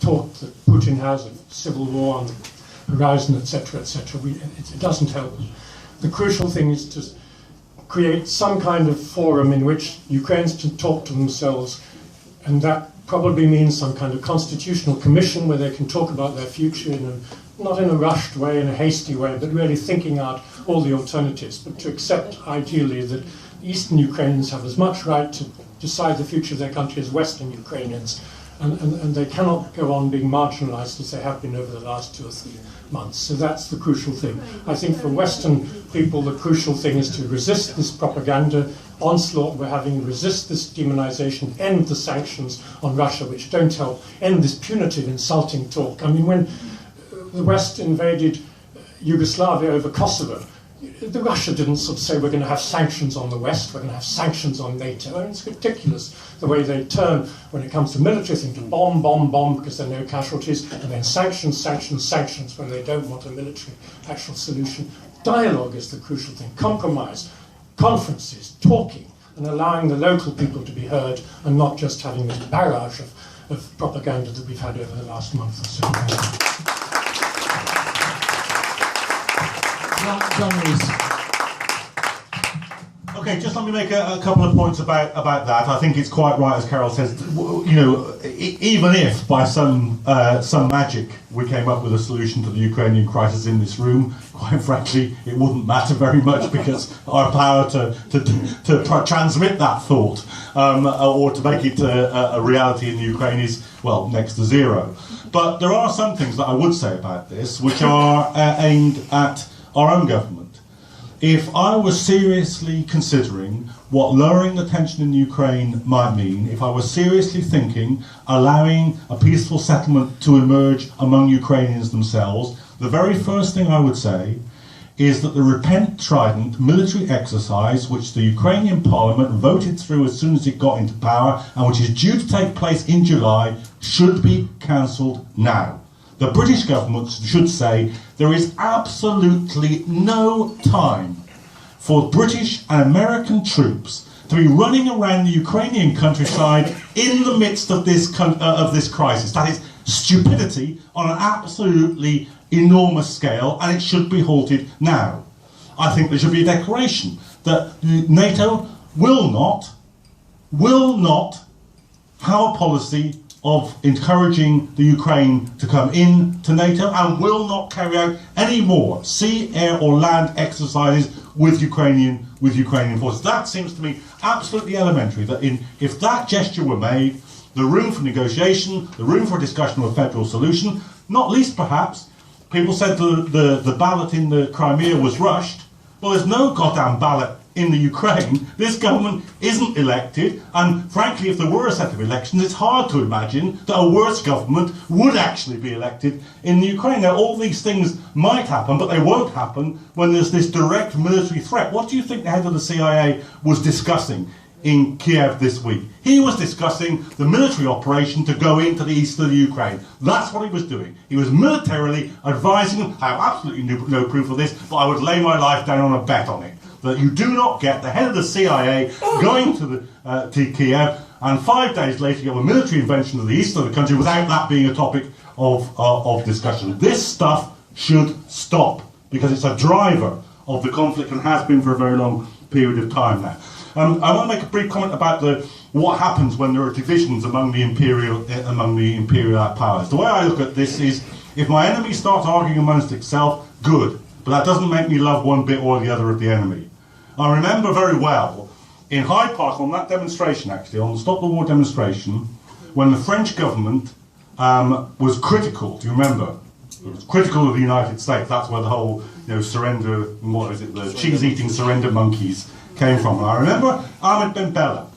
S2: talk that Putin has of civil war on the horizon, etc., etc. It doesn't help. The crucial thing is to create some kind of forum in which Ukrainians can talk to themselves, and that probably means some kind of constitutional commission where they can talk about their future not in a rushed way, in a hasty way, but really thinking out all the alternatives, but to accept ideally that Eastern Ukrainians have as much right to decide the future of their country as Western Ukrainians, and they cannot go on being marginalized as they have been over the last 2 or 3 months. So that's the crucial thing. I think for Western people, the crucial thing is to resist this propaganda onslaught we're having, resist this demonization, end the sanctions on Russia, which don't help, end this punitive, insulting talk. I mean, when the West invaded Yugoslavia over Kosovo, Russia didn't sort of say we're going to have sanctions on the West, we're going to have sanctions on NATO. I mean, it's ridiculous the way they turn when it comes to military thing to bomb, bomb, bomb because there are no casualties, and then sanctions, sanctions, sanctions when they don't want a military actual solution. Dialogue is the crucial thing. Compromise, conferences, talking, and allowing the local people to be heard and not just having this barrage of propaganda that we've had over the last month or so.
S4: John Rees. Okay, just let me make a couple of points about that. I think it's quite right, as Carol says. You know, even if by some magic we came up with a solution to the Ukrainian crisis in this room, quite frankly, it wouldn't matter very much because our power to transmit that thought or to make it a reality in Ukraine is, well, next to zero. But there are some things that I would say about this which are aimed at our own government. If I was seriously considering what lowering the tension in Ukraine might mean, if I was seriously thinking allowing a peaceful settlement to emerge among Ukrainians themselves, the very first thing I would say is that the Repent Trident military exercise, which the Ukrainian parliament voted through as soon as it got into power and which is due to take place in July, should be cancelled now. The British government should say there is absolutely no time for British and American troops to be running around the Ukrainian countryside in the midst of this crisis. That is stupidity on an absolutely enormous scale, and it should be halted now. I think there should be a declaration that NATO will not have a policy of encouraging the Ukraine to come in to NATO and will not carry out any more sea, air or land exercises with Ukrainian forces. That seems to me absolutely elementary, that if that gesture were made, the room for negotiation, the room for discussion of a federal solution, not least perhaps, people said the ballot in the Crimea was rushed. Well, there's no goddamn ballot in the Ukraine. This government isn't elected, and frankly, if there were a set of elections, it's hard to imagine that a worse government would actually be elected in the Ukraine. Now, all these things might happen, but they won't happen when there's this direct military threat. What do you think the head of the CIA was discussing in Kiev this week? He was discussing the military operation to go into the east of the Ukraine. That's what he was doing. He was militarily advising them. I have absolutely no proof of this, but I would lay my life down on a bet on it, that you do not get the head of the CIA going to Kiev and 5 days later you have a military intervention to the east of the country without that being a topic of discussion. This stuff should stop because it's a driver of the conflict and has been for a very long period of time now. I want to make a brief comment about what happens when there are divisions among the imperial powers. The way I look at this is, if my enemy starts arguing amongst itself, good, but that doesn't make me love one bit or the other of the enemy. I remember very well in Hyde Park on that demonstration, actually, on the Stop the War demonstration, when the French government was critical. Do you remember? It was critical of the United States. That's where the whole, surrender, what is it, the cheese-eating surrender monkeys came from. And I remember Ahmed Ben Bella,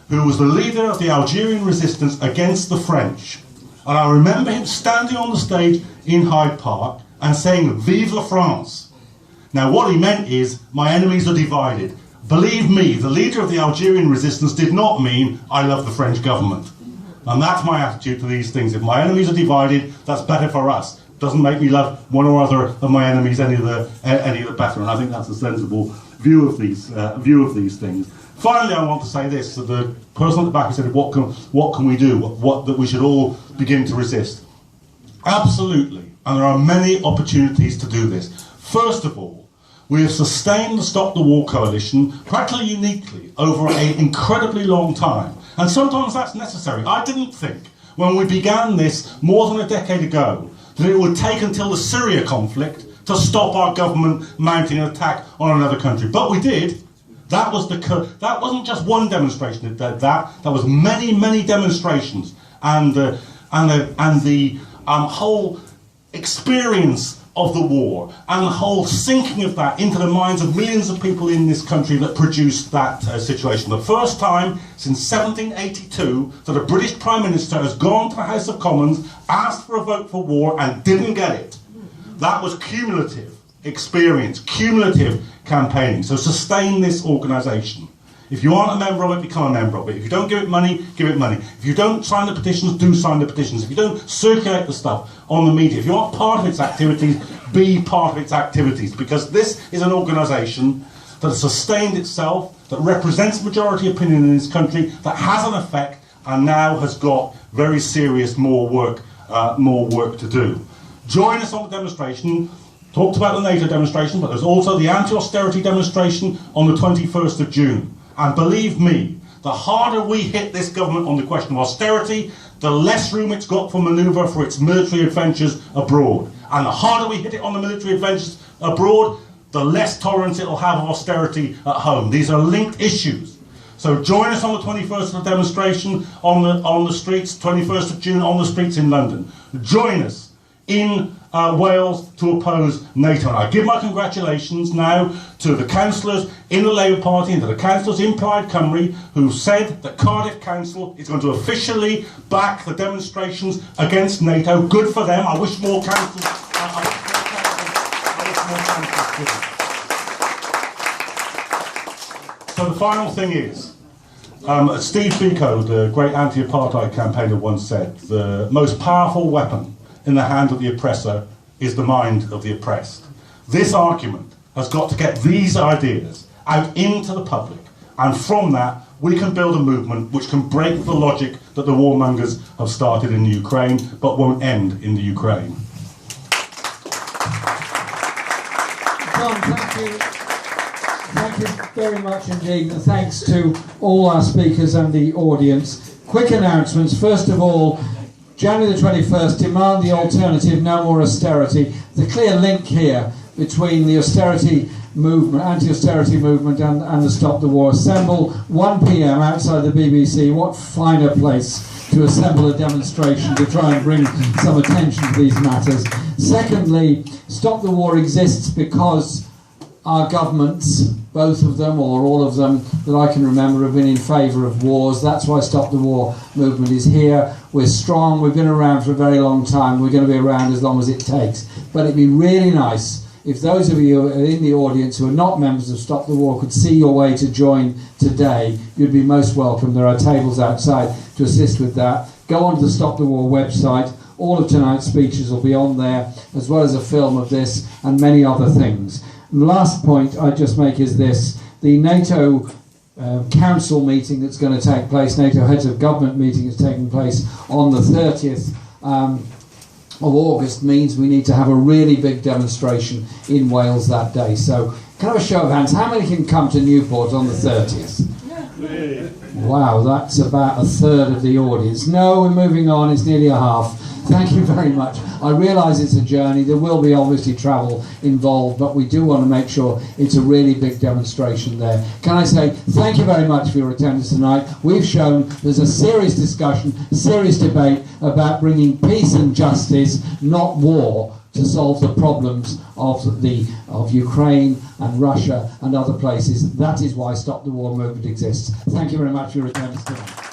S4: who was the leader of the Algerian resistance against the French. And I remember him standing on the stage in Hyde Park and saying, "Vive la France." Now what he meant is, my enemies are divided. Believe me, the leader of the Algerian resistance did not mean, "I love the French government." And that's my attitude to these things. If my enemies are divided, that's better for us. Doesn't make me love one or other of my enemies any the better. And I think that's a sensible view of these things. Finally, I want to say this: that the person at the back who said, "What can we do? That we should all begin to resist." Absolutely, and there are many opportunities to do this. First of all, we have sustained the Stop the War coalition practically uniquely over an incredibly long time, and sometimes that's necessary. I didn't think when we began this more than a decade ago that it would take until the Syria conflict to stop our government mounting an attack on another country, but we did. That wasn't just one demonstration that did that. That was many demonstrations, and the whole experience of the war and the whole sinking of that into the minds of millions of people in this country that produced that situation. The first time since 1782 that a British Prime Minister has gone to the House of Commons, asked for a vote for war and didn't get it. That was cumulative experience, cumulative campaigning. So sustain this organisation. If you aren't a member of it, become a member of it. If you don't give it money, give it money. If you don't sign the petitions, do sign the petitions. If you don't circulate the stuff on the media, if you aren't part of its activities, be part of its activities. Because this is an organisation that has sustained itself, that represents majority opinion in this country, that has an effect, and now has got very serious more work to do. Join us on the demonstration. Talked about the NATO demonstration, but there's also the anti-austerity demonstration on the 21st of June. And believe me, the harder we hit this government on the question of austerity, the less room it's got for manoeuvre for its military adventures abroad. And the harder we hit it on the military adventures abroad, the less tolerance it'll have of austerity at home. These are linked issues. So join us on the 21st of the demonstration on the streets, 21st of June on the streets in London. Join us in Wales to oppose NATO. And I give my congratulations now to the councillors in the Labour Party and to the councillors in Plaid Cymru who said that Cardiff Council is going to officially back the demonstrations against NATO. Good for them. I wish more councils did. So the final thing is, Steve Biko, the great anti-apartheid campaigner, once said, the most powerful weapon in the hand of the oppressor is the mind of the oppressed. This argument has got to get these ideas out into the public, and from that we can build a movement which can break the logic that the warmongers have started in the Ukraine but won't end in the Ukraine.
S1: John, thank you. Thank you very much indeed, and thanks to all our speakers and the audience. Quick announcements. First of all, January the 21st, demand the alternative, no more austerity. The clear link here between the austerity movement, anti-austerity movement and the Stop the War. Assemble 1 p.m. outside the BBC. What finer place to assemble a demonstration to try and bring some attention to these matters. Secondly, Stop the War exists because our governments, both of them or all of them that I can remember, have been in favour of wars. That's why Stop the War movement is here. We're strong, we've been around for a very long time, we're going to be around as long as it takes. But it'd be really nice if those of you in the audience who are not members of Stop the War could see your way to join today. You'd be most welcome. There are tables outside to assist with that. Go onto the Stop the War website. All of tonight's speeches will be on there, as well as a film of this and many other things. And the last point I'd just make is this: the NATO council meeting that's going to take place, NATO heads of government meeting is taking place on the 30th of August, means we need to have a really big demonstration in Wales that day. So can I have a show of hands? How many can come to Newport on the 30th? Wow, that's about a third of the audience. No, we're moving on, it's nearly a half. Thank you very much. I realise it's a journey. There will be obviously travel involved, but we do want to make sure it's a really big demonstration there. Can I say thank you very much for your attendance tonight. We've shown there's a serious discussion, serious debate about bringing peace and justice, not war, to solve the problems of Ukraine and Russia and other places. That is why Stop the War movement exists. Thank you very much for your attendance tonight.